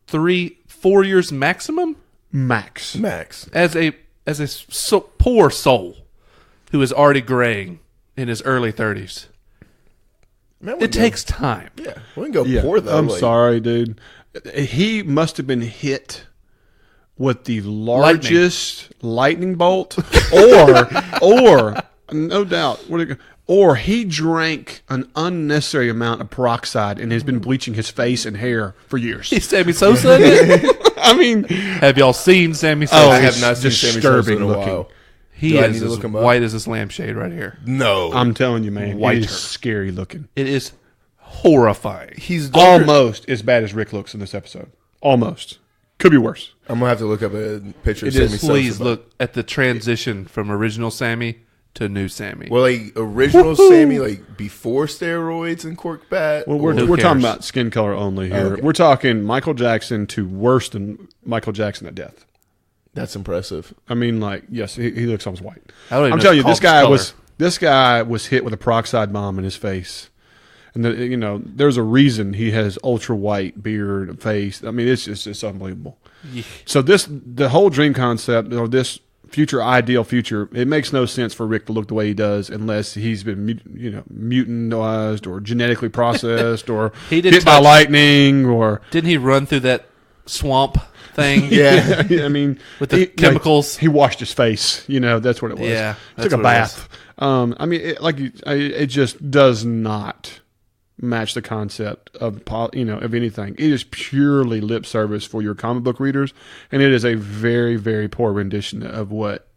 3-4 years maximum. Max. As a poor soul who is already graying in his early 30s. Man, we It can takes time. Yeah, we can go Yeah, poor though. I'm like, sorry, dude. He must have been hit with the largest lightning bolt, or no doubt, or he drank an unnecessary amount of peroxide and has been bleaching his face and hair for years. He's Sammy Sosa. In it? I mean, Have y'all seen Sammy Sosa? I have it's not seen Sammy Sosa disturbing in a looking. while. He Do I is need to as look him up? white as this lampshade right here. No, I'm telling you, man, Whiter. it is scary looking. It is horrifying. he's darker. Almost as bad as Rick looks in this episode. Almost. Could be worse. I'm gonna have to look up a picture of It Sammy is. Sosa. Please but- look at the transition from original Sammy to new Sammy. Well, like original Sammy, like before steroids and cork bat. Well, we're Who talking cares? about skin color only here. Okay. We're talking Michael Jackson to worse than Michael Jackson at death. That's impressive. I mean, like, yes, he looks almost white. I don't even I'm know telling you, if it's this guy called was hit with a peroxide bomb in his face, and there's a reason he has ultra white beard, face. I mean, it's unbelievable. Yeah. So the whole dream concept, or this ideal future, it makes no sense for Rick to look the way he does unless he's been mutantized or genetically processed or He did hit by lightning or Didn't he run through that swamp thing? Yeah, I mean, With the chemicals. He washed his face. That's what it was. Yeah, he took that's a what it was. bath. I mean, it just does not match the concept of anything. It is purely lip service for your comic book readers, and it is a very, very poor rendition of what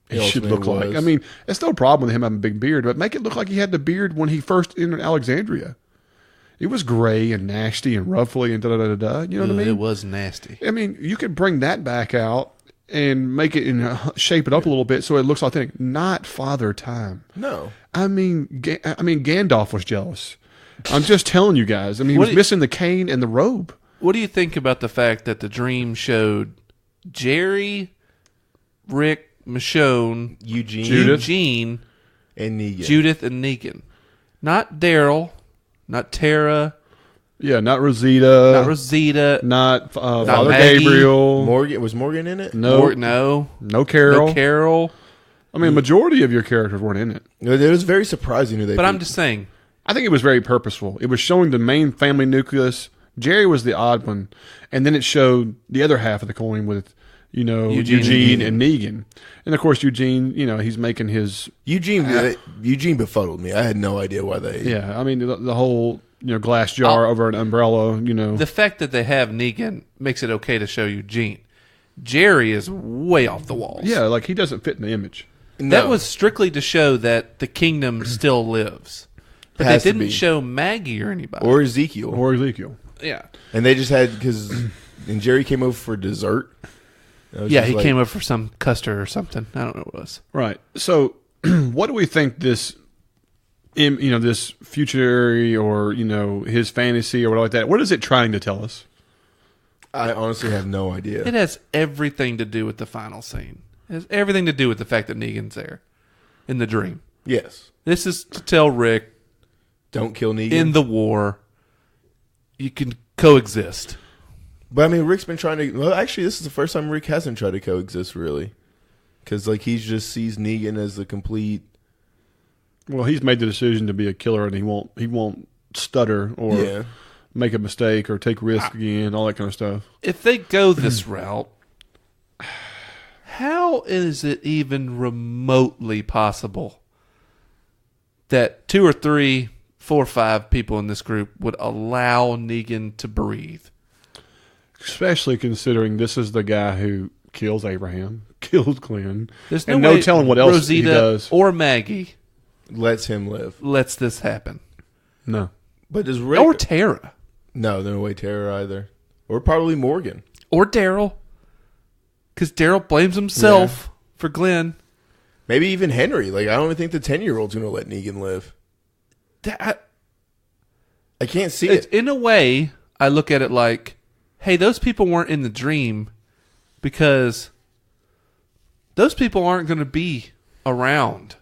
it should look like. was. I mean, it's no problem with him having a big beard, but make it look like he had the beard when he first entered Alexandria. It was gray and nasty and ruffly and da-da-da-da-da. You know what I mean? It was nasty. I mean, you could bring that back out and make it shape it up a little bit so it looks authentic. Not Father Time. no. I mean, Gandalf was jealous. I'm just telling you guys. I mean, he What was do you- missing the cane and the robe. What do you think about the fact that the dream showed Jerry, Rick, Michonne, Eugene, Eugene, and Negan. Judith, and Negan? Not Daryl, not Tara, Yeah, not Rosita. not Rosita, Not Father Maggie. Gabriel. Morgan was Morgan in it? No, no Carol. Carol. I mean, majority of your characters weren't in it. It was very surprising who they. But I'm picked. just saying, I think it was very purposeful. It was showing the main family nucleus. Jerry was the odd one, and then it showed the other half of the coin with, Eugene and Negan. And of course, Eugene, he's making his Eugene befuddled me. I had no idea why they. I mean the whole glass jar over an umbrella. the fact that they have Negan makes it okay to show Eugene. Jerry is way off the walls. Yeah, like he doesn't fit in the image. No. That was strictly to show that the kingdom still lives. But they Has to didn't be. show Maggie or anybody. or Ezekiel, Or Ezekiel. yeah. and they just had and Jerry came over for dessert. Yeah, he came over for some custard or something. I don't know what it was. Right. So, what do we think this, this futurary or his fantasy or whatever like that? What is it trying to tell us? I honestly have no idea. It has everything to do with the final scene. It has everything to do with the fact that Negan's there in the dream. Yes, This is to tell Rick, don't kill Negan. in the war, you can coexist. But I mean, Rick's been trying to. Well, actually, this is the first time Rick hasn't tried to coexist, really, because he just sees Negan as the complete. Well, he's made the decision to be a killer, and he won't stutter or make a mistake or take risk again, all that kind of stuff. If they go this route, how is it even remotely possible that 2 or 3, 4 or 5 people in this group would allow Negan to breathe? Especially considering this is the guy who kills Abraham, kills Glenn, There's and no no telling what else Rosita he does. or Maggie Lets him live. lets this happen. No. But does Rick? Or Tara. No, no way, Tara either. Or probably Morgan. Or Daryl. Because Daryl blames himself for Glenn. Maybe even Henry. Like, I don't even think the 10-year-old's going to let Negan live. I can't see it. In a way, I look at it like, hey, those people weren't in the dream because those people aren't going to be around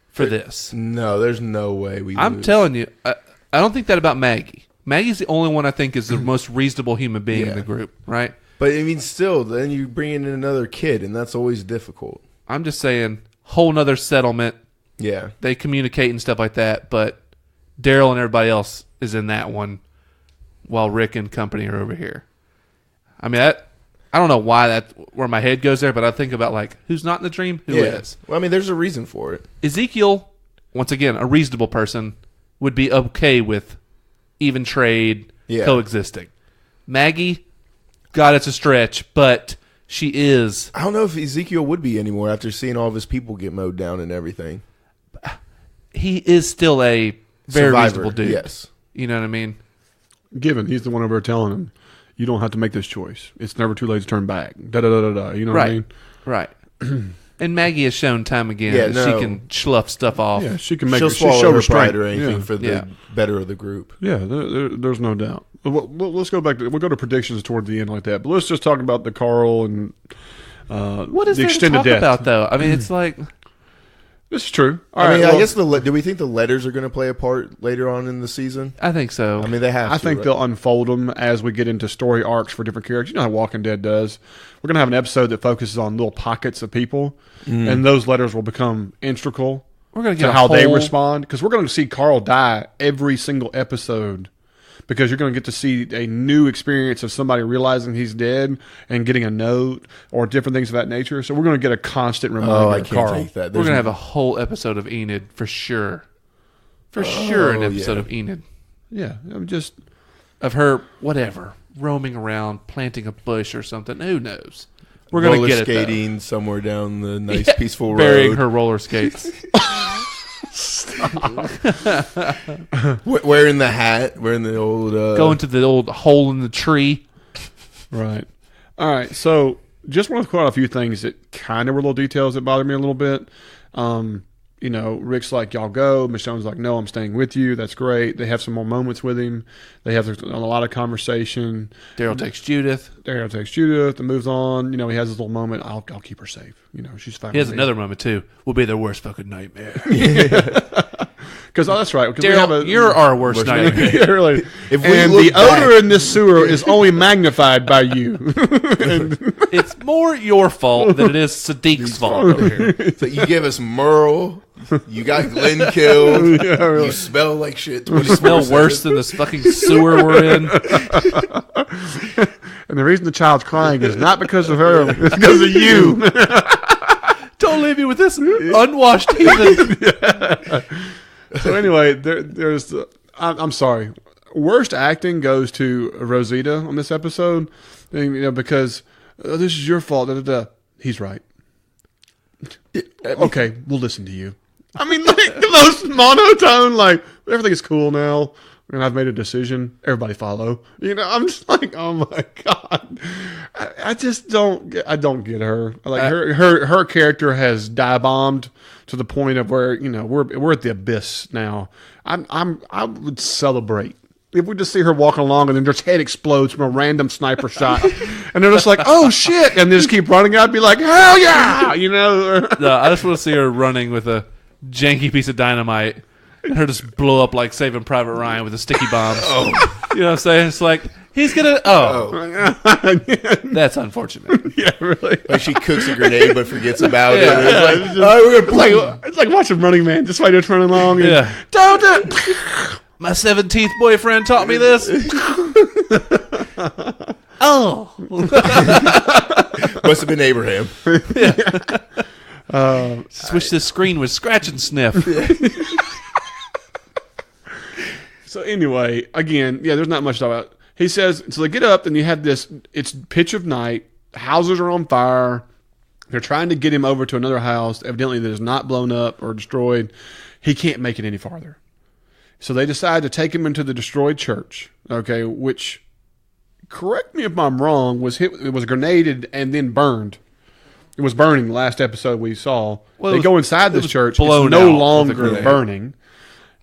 for this. No, there's no way we I'm lose. telling you, I don't think that about Maggie. Maggie's the only one I think is the most reasonable human being in the group, right? But, I mean, still, then you bring in another kid, and that's always difficult. I'm just saying, whole nother settlement. Yeah. They communicate and stuff like that, but Daryl and everybody else is in that one while Rick and company are over here. I mean, I don't know why where my head goes there, but I think about, like, who's not in the dream? Who is? Well, I mean, there's a reason for it. Ezekiel, once again, a reasonable person, would be okay with even trade, coexisting. Maggie, God, it's a stretch, but she is. I don't know if Ezekiel would be anymore after seeing all of his people get mowed down and everything. He is still a very reasonable dude. Yes. You know what I mean? Given, he's the one over there telling him, you don't have to make this choice. It's never too late to turn back. Da-da-da-da-da. You know what I mean? Right. And Maggie has shown time again that she can slough stuff off. Yeah, she can make She'll her swallow show her restraint. pride or anything for the better of the group. Yeah, there's no doubt. Well, let's go back to we'll go to predictions toward the end like that. But let's just talk about the Carl and what is the there to extended talk death about though? I mean, it's like this is true. I guess do we think the letters are going to play a part later on in the season? I think so. I mean, they have. I think they'll unfold them as we get into story arcs for different characters. You know how Walking Dead does. We're going to have an episode that focuses on little pockets of people, and those letters will become integral we're going to get how they respond. Because we're going to see Carl die every single episode. Because you're going to get to see a new experience of somebody realizing he's dead and getting a note or different things of that nature. So we're going to get a constant reminder I of can't Carl. take that. We're going to have a whole episode of Enid for sure. For sure, an episode of Enid. Yeah, I'm just of her, whatever, roaming around, planting a bush or something. Who knows? We're going to get it. Skating somewhere down the nice, peaceful road. Burying her roller skates. Wearing the hat, wearing the old... Going to the old hole in the tree. Right. All right, so just want to quote out a few things that kind of were little details that bothered me a little bit. You know, Rick's like, y'all go. Michonne's like, no, I'm staying with you. That's great. They have some more moments with him. They have a lot of conversation. Daryl takes Judith. And moves on. You know, he has this little moment. I'll keep her safe. You know, she's fine. He has another moment, too. We'll be their worst fucking nightmare. Because that's right. Daryl, you're our worst nightmare. Yeah, really. If we and look the back- odor in this sewer is only magnified by you. It's more your fault than it is Sadiq's fault over here. So you give us Merle, you got Glenn killed, Yeah, really. you smell like shit. You smell worse than the fucking sewer we're in. And the reason the child's crying is not because of her, it's because of you. Don't leave me with this unwashed heathen. So anyway, there's I'm sorry. Worst acting goes to Rosita on this episode, you know, because this is your fault. Da, da, da. He's right. Okay, we'll listen to you. I mean, like, the most monotone, like, everything is cool now, and I've made a decision. Everybody follow. You know, I'm just like, oh my God. I just don't get her. Like, her character has dive-bombed to the point of where, you know, we're at the abyss now. I would celebrate if we just see her walking along and then her head explodes from a random sniper shot, and they're just like, "Oh shit!" and they just keep running out, and be like, "Hell yeah!" You know. No, I just want to see her running with a janky piece of dynamite, and her just blow up like Saving Private Ryan with the sticky bombs. Oh. You know what I'm saying? It's like he's gonna. That's unfortunate. Yeah, really. Like she cooks a grenade but forgets about it. Yeah. It's like, we're gonna play. It's like watching Running Man, just like just running along. And, Yeah. Don't do it. My 17th boyfriend taught me this. Oh. Must have been Abraham. Just wish this screen was scratch and sniff. So anyway, again, yeah, there's not much to talk about. He says, so they get up and you have this, it's pitch of night, houses are on fire, they're trying to get him over to another house, evidently that is not blown up or destroyed. He can't make it any farther. So they decide to take him into the destroyed church, okay, which, correct me if I'm wrong, it was grenaded and then burned. It was burning the last episode we saw. Well, they go inside this church. It's blown no out with longer a grenade. burning.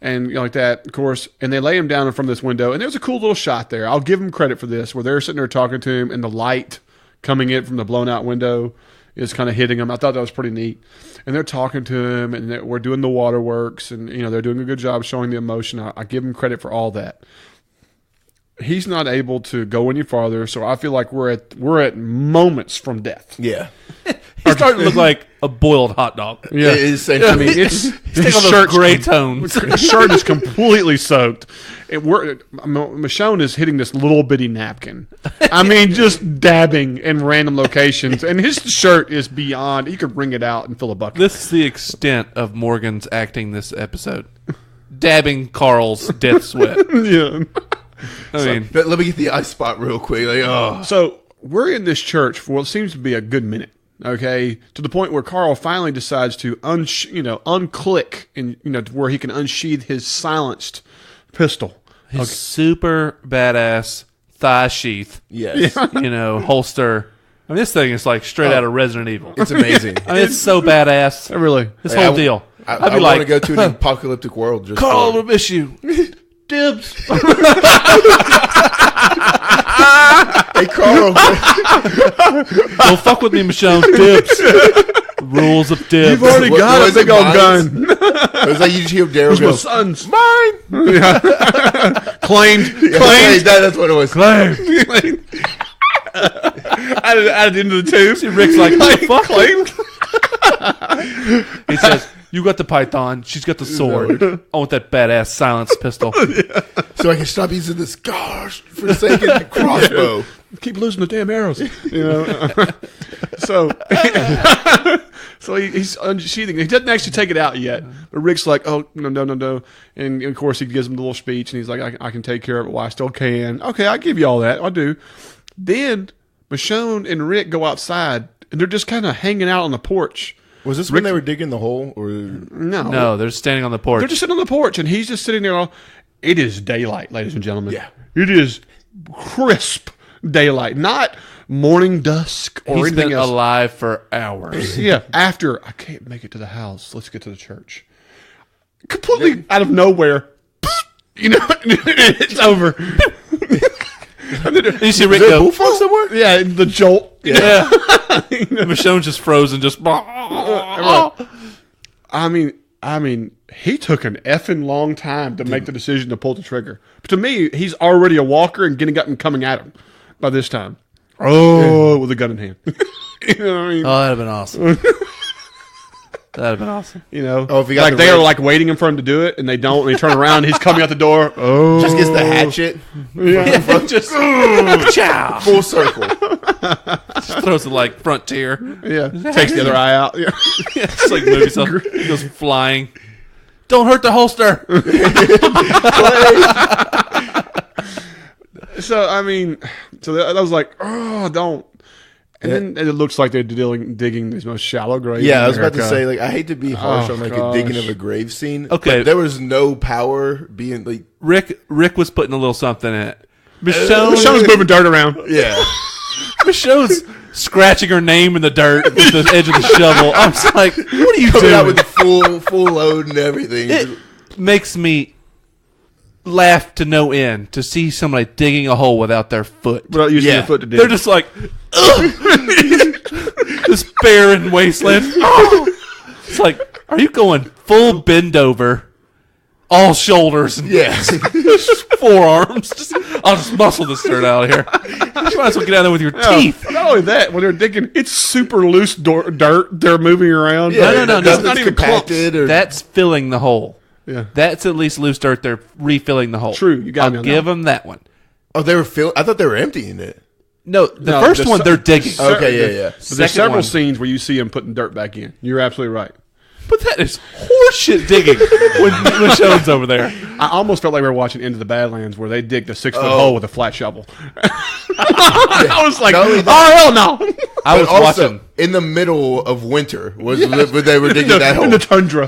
And like that, of course, and they lay him down in front of this window. And there's a cool little shot there. I'll give them credit for this, where they're sitting there talking to him, and the light coming in from the blown out window is kind of hitting him. I thought that was pretty neat. And they're talking to him, and we're doing the waterworks, and they're doing a good job showing the emotion. I give him credit for all that. He's not able to go any farther, so I feel like we're at moments from death. Yeah. He's starting to look like a boiled hot dog. Yeah, It is I mean, it's He's taking on those gray tones. His shirt is completely soaked. Michonne is hitting this little bitty napkin. I mean, just dabbing in random locations, and his shirt is beyond. He could wring it out and fill a bucket. This is the extent of Morgan's acting this episode. Dabbing Carl's death sweat. Yeah. I mean, But let me get the eye spot real quick. Like, oh. So we're in this church for what seems to be a good minute. Okay, to the point where Carl finally decides to unclick, and to where he can unsheath his silenced pistol. his super badass thigh sheath. Yes. Holster. I mean, this thing is like straight out of Resident Evil. It's amazing. I mean, it's so badass. Really, This whole deal. I be want to go to an apocalyptic world. Just Carl, for- will miss you. Dibs. Hey, Carl. Don't fuck with me, Michonne. Dibs. Rules of dibs. you've already What got a was big it, old mines? gun. It was like you just hear Daryl Who's my go, son's? mine. Claimed. Yeah, Claimed. that's what it was. Claimed. Added into the two. See, Rick's like, fuck. Claimed. He says, you got the python. She's got the sword. I want that badass silenced pistol. So I can stop using this gosh forsaken crossbow. Keep losing the damn arrows. So he's unsheathing. He doesn't actually take it out yet. But Rick's like, oh, no. And of course, he gives him the little speech, and he's like, I can take care of it while I still can. Okay, I'll give you all that. I do. Then Michonne and Rick go outside, and they're just kind of hanging out on the porch. Was this when they were digging the hole? Or No, they're standing on the porch. They're just sitting on the porch, and he's just sitting there. It is daylight, ladies and gentlemen. Yeah. It is crisp daylight, not morning dusk or He's anything been else. alive for hours. Yeah, after I can't make it to the house, let's get to the church. Completely out of nowhere, it's over. You see Rick is there a go, bullfrog somewhere? Yeah, the jolt. yeah. Michonne's just frozen, just. I mean, he took an effing long time to make the decision to pull the trigger. But to me, he's already a walker and getting up and coming at him by this time. Oh, with a gun in hand. You know what I mean? Oh, that'd have been awesome. That'd have been awesome. Oh, if he got like the they are red- like waiting for him to do it, and they don't. And he turn around, and he's coming out the door. Oh, Just gets the hatchet. yeah. Just chow. Full circle. Just throws it like frontier. Yeah, takes the other eye out. Yeah. It's like movie stuff. He goes flying. Don't hurt the holster. So I mean, that was like, oh, don't. And then it looks like they're digging these most shallow graves. Yeah, in I was about to America. say, like, I hate to be harsh Oh, on like gosh. a digging of a grave scene. Okay. but there was no power being like, Rick was putting a little something in it. Michonne's moving dirt around. yeah. Michonne's scratching her name in the dirt with the edge of the shovel. I'm just like, what are you Coming out doing? with the full load and everything. It makes me laugh to no end to see somebody digging a hole without their foot. Without using Yeah. your foot to dig. They're just like, ugh. This barren wasteland. It's like, are you going full bend over, all shoulders, and Yes. forearms? I'll just muscle this dirt out of here. You might as well get out there with your teeth. Not only that, when they're digging, it's super loose dirt. They're moving around. No. It's Nothing's not even clumps. compacted or That's filling the hole. Yeah. That's at least loose dirt. They're refilling the hole. True, you got me I'll on give that. them that one. oh, they were I thought they were emptying it. No, the No, first the one se- they're digging. Okay, yeah. But Second there's several one. scenes where you see him putting dirt back in. You're absolutely right. But that is horseshit digging when Michonne's over there. I almost felt like we were watching Into the Badlands where they digged a 6-foot Oh. hole with a flat shovel. I was like, Not only oh, that- hell no. I was But also, watching. in the middle of winter was when they were digging that In hole. the tundra.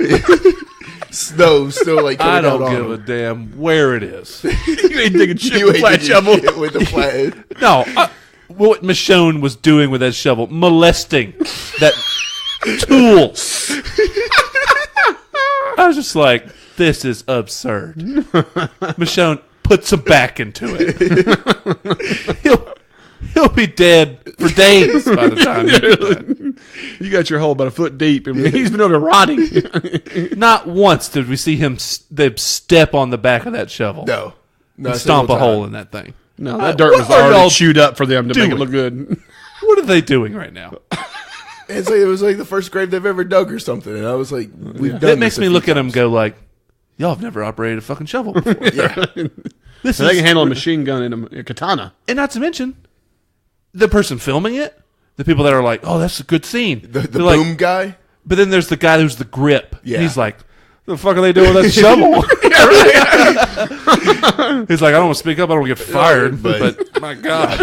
Snow still like I coming out don't on give a them. damn where it is. You ain't digging shit You with a ain't flat digging shovel. shit with the flat. No, what Michonne was doing with that shovel, molesting that tool. I was just like, this is absurd. Michonne puts some back into it. He'll be dead for days by the time you're done. You got your hole about a foot deep, and he's been over there rotting. Not once did we see him step on the back of that shovel. No. And stomp a hole in that thing. No, that dirt was already chewed up for them to make it look good. What are they doing right now? It's like, it was like the first grave they've ever dug or something. And I was like, we've done That makes this me a look few at him times. go like, y'all have never operated a fucking shovel before. Yeah. This So they can handle a machine gun and a katana. And not to mention, the person filming it, the people that are like, oh, that's a good scene. The They're boom like, guy? but then there's the guy who's the grip. Yeah. And he's like, the fuck are they doing with that shovel? He's like, I don't want to speak up. I don't want to get fired. But- But my God.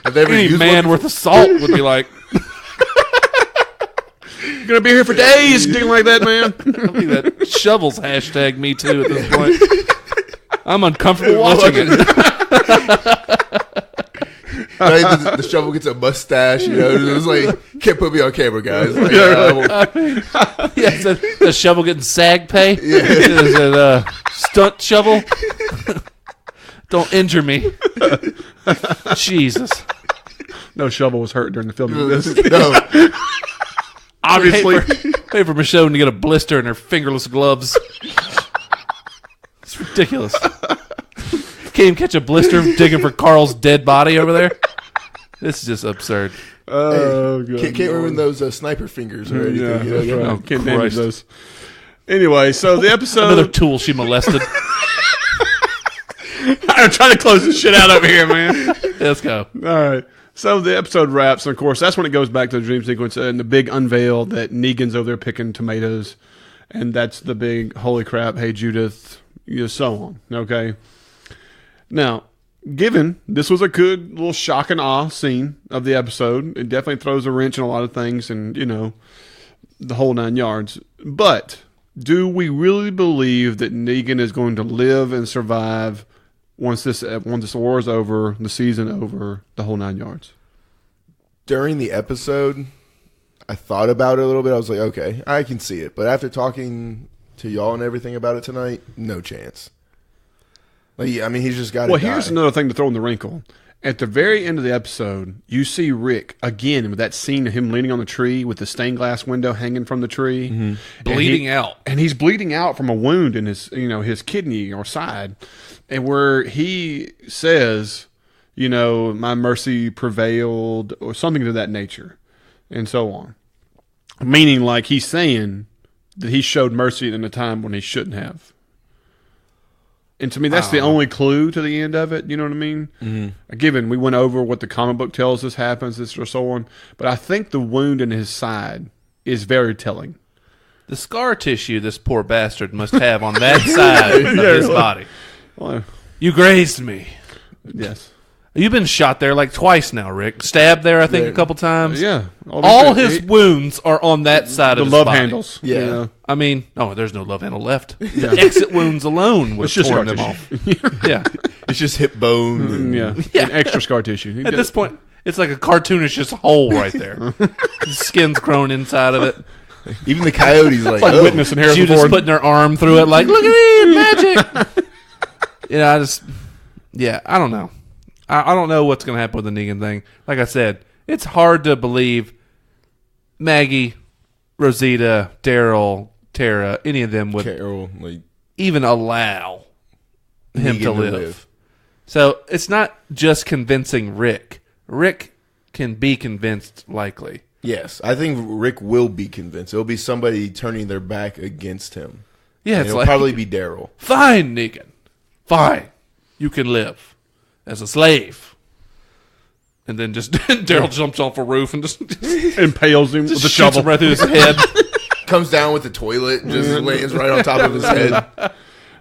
Have they ever Any used man one? worth of salt would be like, You're going to be here for days digging like that, man. I think that shovels hashtag me too at this point. I'm uncomfortable watching it. Right? The shovel gets a mustache, you know. It was like, can't put me on camera, guys. Like, Yeah, the shovel getting SAG pay. Is it a stunt shovel? Don't injure me. Jesus. No shovel was hurt during the filming of this. no. Obviously. Pay for Michonne to get a blister in her fingerless gloves. It's ridiculous. Can't even catch a blister digging for Carl's dead body over there. This is just absurd. Oh, God. Can't ruin those sniper fingers or anything. Yeah, you know, that's right. Oh, Can't damage Christ. those. Anyway, so the episode... Another tool she molested. I'm trying to close this shit out over here, man. Let's go. All right. So the episode wraps, and of course, that's when it goes back to the dream sequence and the big unveil that Negan's over there picking tomatoes, and that's the big, holy crap, hey, Judith, so on. Okay? Now, given this was a good little shock and awe scene of the episode, it definitely throws a wrench in a lot of things and, the whole 9 yards. But do we really believe that Negan is going to live and survive once this war is over, the season over, the whole 9 yards? During the episode, I thought about it a little bit. I was like, okay, I can see it. But after talking to y'all and everything about it tonight, no chance. Like, I mean, he's just got to die. Here's another thing to throw in the wrinkle. At the very end of the episode, you see Rick again with that scene of him leaning on the tree with the stained glass window hanging from the tree, Bleeding out. and he's bleeding out from a wound in his his kidney or side, and where he says, my mercy prevailed or something to that nature, and so on, meaning like he's saying that he showed mercy in a time when he shouldn't have. And to me, that's the only clue to the end of it. You know what I mean? Mm-hmm. Given we went over what the comic book tells us happens, this or so on. But I think the wound in his side is very telling. The scar tissue this poor bastard must have on that side of his body. Well, You grazed me. yes. You've been shot there like twice now, Rick. Stabbed there, I think, a couple times. Yeah. All his wounds are on that side the of his love body. handles. Yeah. I mean, there's no love handle left. The exit wounds alone was It's just torn scar them tissue. off. Yeah. It's just hip bone. And, Yeah. And extra scar tissue. At this point, it's like a cartoonish just hole right there. The skin's grown inside of it. Even the coyote's like, like oh. Witness and Harrison Judas Ford. putting her arm through it like, look at me, magic. I don't know. I don't know what's going to happen with the Negan thing. Like I said, it's hard to believe Maggie, Rosita, Daryl, Tara, any of them would Carol, like, even allow him Negan to live. So it's not just convincing Rick. Rick can be convinced, likely. Yes, I think Rick will be convinced. It'll be somebody turning their back against him. Yeah, And it's it'll like, probably be Daryl. fine, Negan. Fine. You can live as a slave. And then just Daryl jumps off a roof and just Impales him with the shoots shovel. him right through his head. Comes down with the toilet and just lands right on top of his head.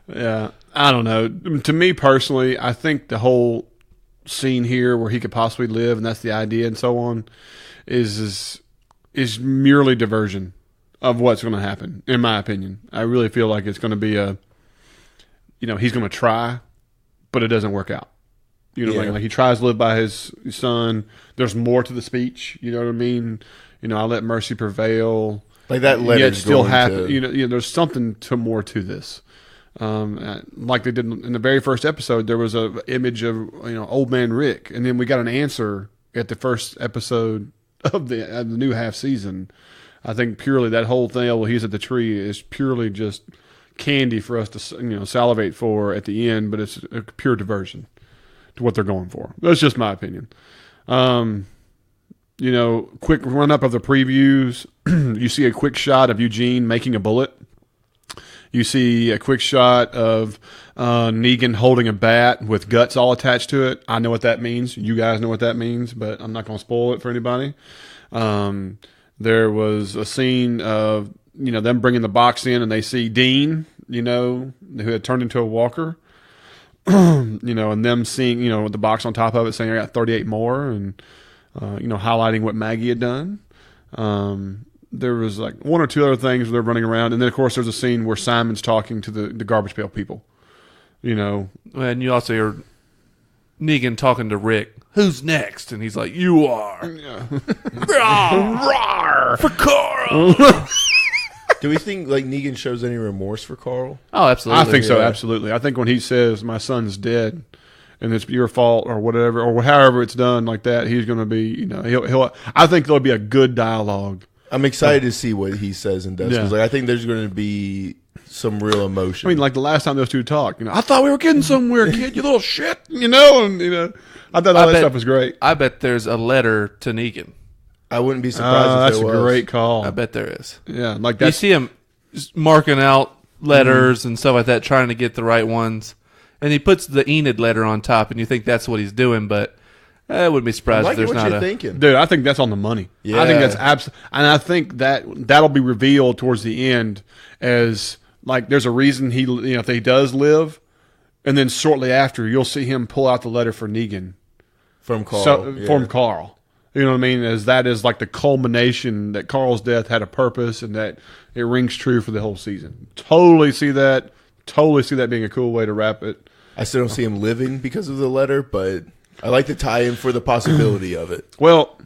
Yeah. I don't know. To me personally, I think the whole scene here where he could possibly live, and that's the idea and so on, is merely diversion of what's going to happen, in my opinion. I really feel like it's going to be he's going to try, but it doesn't work out. You know what I mean? Like he tries to live by his son. There's more to the speech. You know what I mean? You know, I let mercy prevail. Like that letter yet still happen. You know, there's something more to this. Like they did in the very first episode, there was a image of old man Rick, and then we got an answer at the first episode of the new half season. I think purely that whole thing, well, he's at the tree, is purely just candy for us to salivate for at the end, but it's a pure diversion to what they're going for. That's just my opinion. Quick run up of the previews. You see a quick shot of Eugene making a bullet. You see a quick shot of Negan holding a bat with guts all attached to it. I know what that means. You guys know what that means, but I'm not going to spoil it for anybody. There was a scene of them bringing the box in, and they see Dean, who had turned into a walker. And them seeing with the box on top of it saying I got 38 more, and highlighting what Maggie had done. There was like one or two other things where they're running around, and then of course there's a scene where Simon's talking to the garbage pail people. And you also hear Negan talking to Rick. Who's next? And he's like, "You are." Yeah. For Carl. Do we think like Negan shows any remorse for Carl? Oh, absolutely. I think so. Absolutely. I think when he says my son's dead, and it's your fault or whatever, or however it's done like that, he's going to be, he'll. I think there'll be a good dialogue. I'm excited to see what he says and does, because I think there's going to be some real emotion. I mean, like the last time those two talked, I thought we were getting somewhere, kid, you little shit, I thought all that stuff was great. I bet there's a letter to Negan. I wouldn't be surprised if that's there was. a great call. I bet there is. Yeah, like that. You see him just marking out letters and stuff like that, trying to get the right ones. And he puts the Enid letter on top, and you think that's what he's doing, but I wouldn't be surprised if there's what not you're a... thinking. Dude, I think that's on the money. Yeah. I think that's absolutely... And I think that'll be revealed towards the end as, like, there's a reason he, if he does live, and then shortly after, you'll see him pull out the letter for Negan. From Carl. From Carl. You know what I mean? As that is like the culmination that Carl's death had a purpose and that it rings true for the whole season. Totally see that being a cool way to wrap it. I still don't see him living because of the letter, but I like the tie-in for the possibility of it. Well,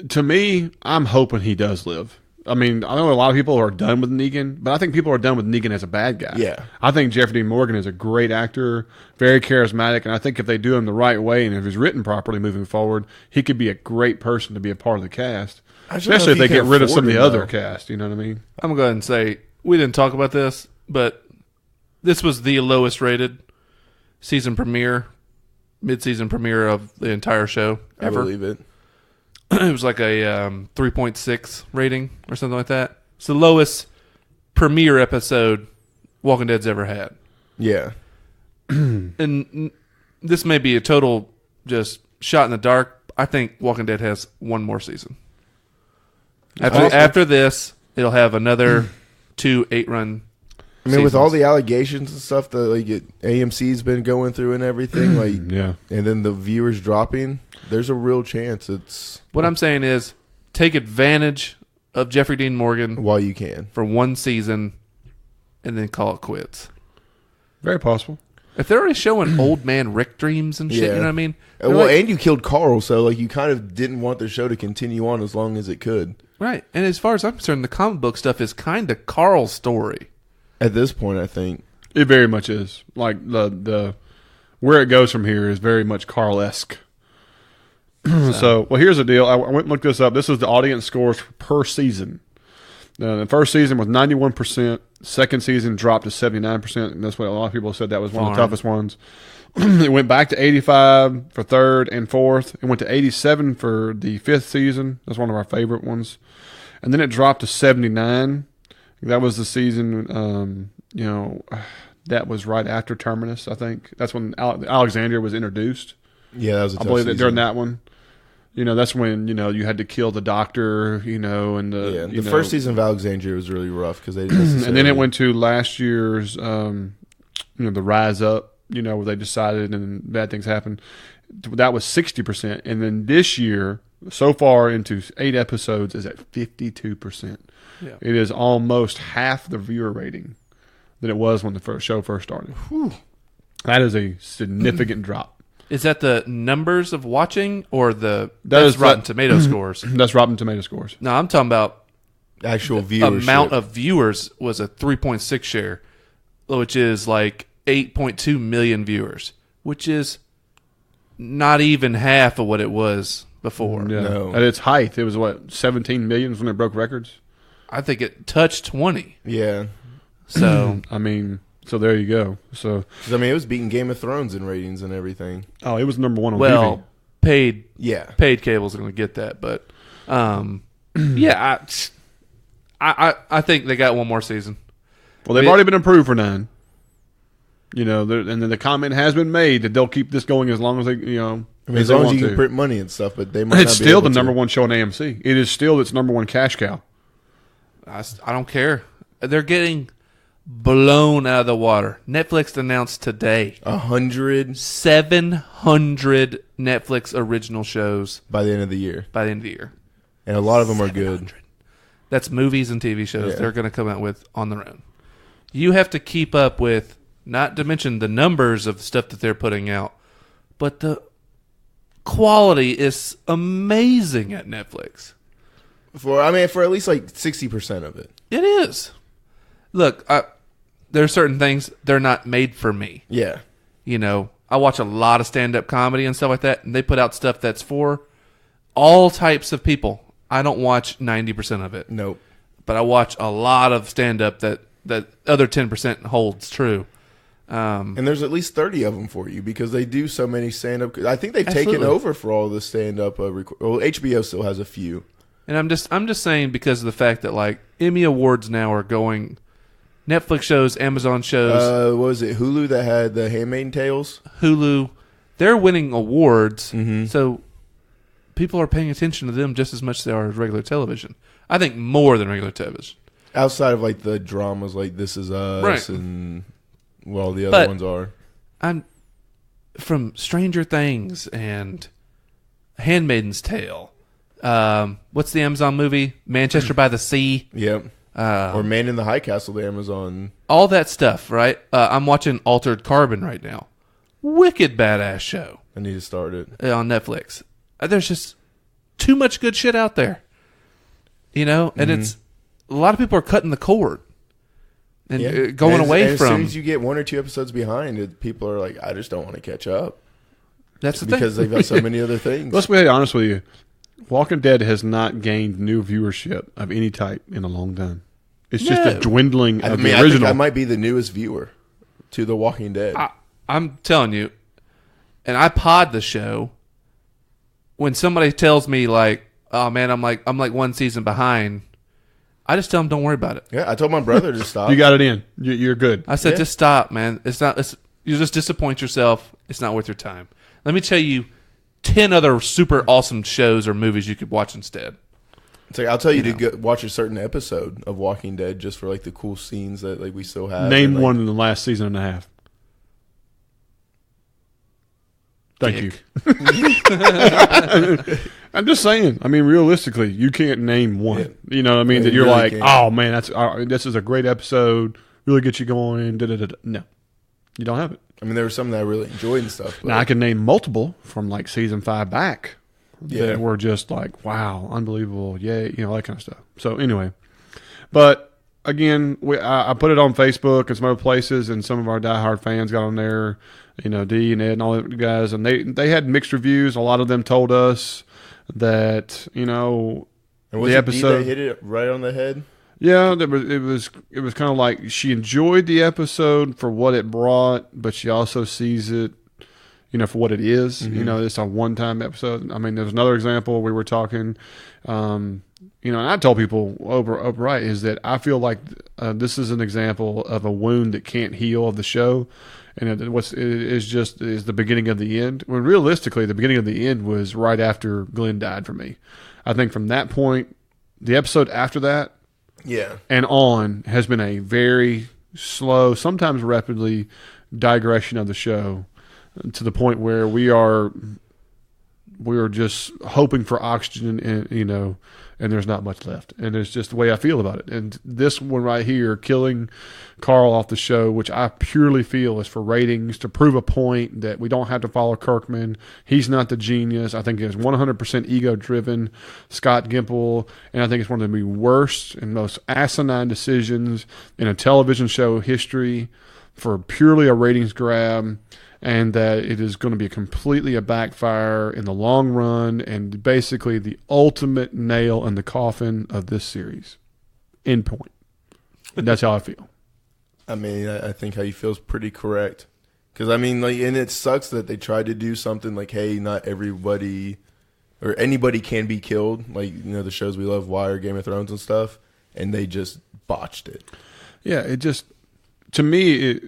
to me, I'm hoping he does live. I mean, I know a lot of people are done with Negan, but I think people are done with Negan as a bad guy. Yeah. I think Jeffrey Dean Morgan is a great actor, very charismatic, and I think if they do him the right way and if he's written properly moving forward, he could be a great person to be a part of the cast, especially if they get rid of some of the other cast, you know what I mean? I'm going to go ahead and say, we didn't talk about this, but this was the lowest rated season premiere, mid-season premiere of the entire show ever. I believe it. It was like a 3.6 rating or something like that. It's the lowest premiere episode Walking Dead's ever had. Yeah. And this may be a total just shot in the dark. I think Walking Dead has one more season. After this, it'll have another 2 8-run I mean, with all the allegations and stuff that like AMC's been going through and everything, like yeah, and then the viewers dropping, there's a real chance it's. What I'm saying is, take advantage of Jeffrey Dean Morgan while you can for one season, and then call it quits. Very possible. If they're already showing old man Rick dreams and shit, you know what I mean? Well, and you killed Carl, so like you kind of didn't want the show to continue on as long as it could. Right, and as far as I'm concerned, the comic book stuff is kind of Carl's story. At this point, I think it very much is. Like the where it goes from here is very much Carl-esque. So, well, here's the deal. I went and looked this up. This is the audience scores per season. The first season was 91%. Second season dropped to 79%. And that's what a lot of people said that was one of the toughest ones. It went back to 85 for third and fourth. It went to 87 for the fifth season. That's one of our favorite ones. And then it dropped to 79. That was the season, that was right after Terminus, I think. That's when Alexandria was introduced. Yeah, that was a tough I believe season. that during that one. That's when, you had to kill the doctor, and the first season of Alexandria was really rough because they didn't and then it went to last year's, the Rise Up, where they decided and bad things happened. That was 60%. And then this year, so far into 8 episodes, is at 52%. Yeah. It is almost half the viewer rating that it was when the show first started. Whew. That is a significant drop. Is that the numbers of watching or That's that's Rotten Tomato scores? That's Rotten Tomato scores. No, I'm talking about Actual viewership. amount of viewers was a 3.6 share, which is like 8.2 million viewers, which is not even half of what it was before. Yeah. No. At its height, it was what 17 million when it broke records. I think it touched 20. Yeah. So I mean, so there you go. So 'Cause, I mean, it was beating Game of Thrones in ratings and everything. it was number one on well, TV. paid cable's going to get that, but yeah, I think they got one more season. Well, they've already been approved for 9. You know, and then the comment has been made that they'll keep this going as long as they, I mean, as as they long as want you to. can print money and stuff, but they might It's not be still able the number to. one show on AMC. It is still its number one cash cow. I don't care. They're getting blown out of the water. Netflix announced today 100 700 Netflix original shows by the end of the year. by the end of the year. And a lot of them are good. 700. That's movies and TV shows Yeah. they're going to come out with on their own. You have to keep up with, not to mention the numbers of stuff that they're putting out, but the quality is amazing at Netflix. For at least like 60% of it. It is. Look, there are certain things, they're not made for me. Yeah. You know, I watch a lot of stand-up comedy and stuff like that, and they put out stuff that's for all types of people. I don't watch 90% of it. Nope. But I watch a lot of stand-up that other 10% holds true. And there's at least 30 of them for you because they do so many stand-up. I think they've taken Absolutely. over for all the stand-up. Well, HBO still has a few. And I'm just saying because of the fact that like Emmy Awards now are going, Netflix shows, Amazon shows, What was it, Hulu that had the Handmaid's Tales? Hulu, they're winning awards. Mm-hmm. So people are paying attention to them just as much as they are as regular television. I think more than regular television. Outside of like the dramas like This Is Us Right. and well, the other But- ones are. I'm from Stranger Things and Handmaid's Tale. What's the Amazon movie? Manchester by the Sea. Yep. Or Man in the High Castle, the Amazon. All that stuff, right? I'm watching Altered Carbon right now. Wicked badass show I need to start it. on Netflix. There's just too much good shit out there. You know? And it's a lot of people are cutting the cord and going away and from. As soon as you get 1 or 2 episodes behind, people are like, I just don't want to catch up. That's the Because thing. they've got so many other things. Let's be honest with you. Walking Dead has not gained new viewership of any type in a long time. It's just a No. dwindling of I the think original. I might be the newest viewer to The Walking Dead. I'm telling you, and I pod the show. When somebody tells me like, "Oh man, I'm like 1 season behind," I just tell them, "Don't worry about it." Yeah, I told my brother to stop. You got it in. You're good. I said, Yeah. "Just stop, man. It's not. You just disappoint yourself. It's not worth your time." Let me tell you 10 other super awesome shows or movies you could watch instead. It's like, I'll tell you to go watch a certain episode of Walking Dead just for like the cool scenes that like we still have. Name and, like, one in the last season and a half. Thank Dick. you. I'm just saying. I mean, realistically, you can't name one. Yeah. You know what I mean? Yeah, that you you're really like, can't. oh man, this is a great episode. Really gets you going. Da-da-da-da. No, you don't have it. I mean, there were some that I really enjoyed and stuff. But Now I can name multiple from like season 5 back Yeah. that were just like, wow, unbelievable, yay, you know, that kind of stuff. So anyway, but again, I put it on Facebook and some other places, and some of our diehard fans got on there, you know, D and Ed and all the guys, and they had mixed reviews. A lot of them told us that, you know, and was the it D episode that hit it right on the head? yeah, it was kind of like she enjoyed the episode for what it brought, but she also sees it, you know, for what it is. Mm-hmm. You know, it's a one-time episode. I mean, there's another example we were talking, you know, and I told people right is that I feel like this is an example of a wound that can't heal of the show, and it is the beginning of the end. When realistically, the beginning of the end was right after Glenn died for me. I think from that point, the episode after that Yeah. and on has been a very slow, sometimes rapidly digression of the show to the point where we are we're just hoping for oxygen, and and there's not much left. And it's just the way I feel about it. And this one right here, killing Carl off the show, which I purely feel is for ratings, to prove a point that we don't have to follow Kirkman. He's not the genius. I think it's 100% ego-driven, Scott Gimple, and I think it's one of the worst and most asinine decisions in a television show history for purely a ratings grab, and that it is going to be completely a backfire in the long run, and basically the ultimate nail in the coffin of this series. End point. And that's how I feel. I mean, I think how you feel is pretty correct. Because, I mean, like, and it sucks that they tried to do something like, hey, not everybody or anybody can be killed. Like, the shows we love, Wire, Game of Thrones and stuff, and they just botched it. Yeah, it just, to me,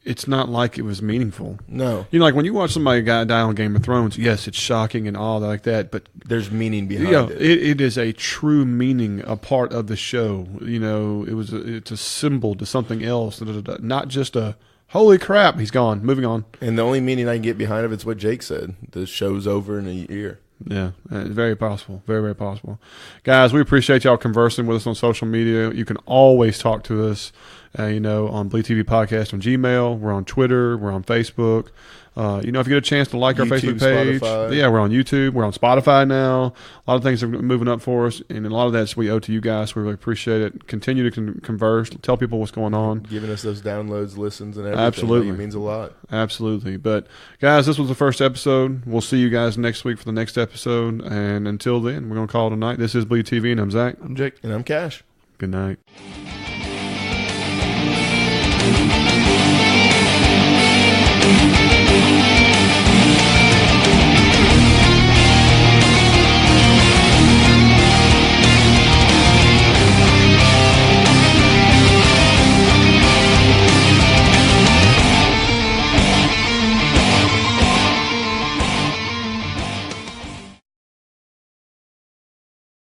it's not like it was meaningful. No. Like when you watch somebody die on Game of Thrones, yes, it's shocking and all like that, but there's meaning behind it. It is a true meaning, a part of the show. It's a symbol to something else, not just a holy crap, he's gone, moving on. And the only meaning I can get behind it is what Jake said. The show's over in a year. Yeah, very possible. Very, very possible. Guys, we appreciate y'all conversing with us on social media. You can always talk to us, on BleedTV Podcast on Gmail. We're on Twitter. We're on Facebook. If you get a chance to like our YouTube, Facebook page. Spotify. Yeah, we're on YouTube. We're on Spotify now. A lot of things are moving up for us, and a lot of that we owe to you guys. We really appreciate it. Continue to converse. Tell people what's going on. Giving us those downloads, listens, and everything. Absolutely. It means a lot. Absolutely. But, guys, this was the first episode. We'll see you guys next week for the next episode. And until then, we're going to call it a night. This is BleedTV, and I'm Zach. I'm Jake. And I'm Cash. Good night.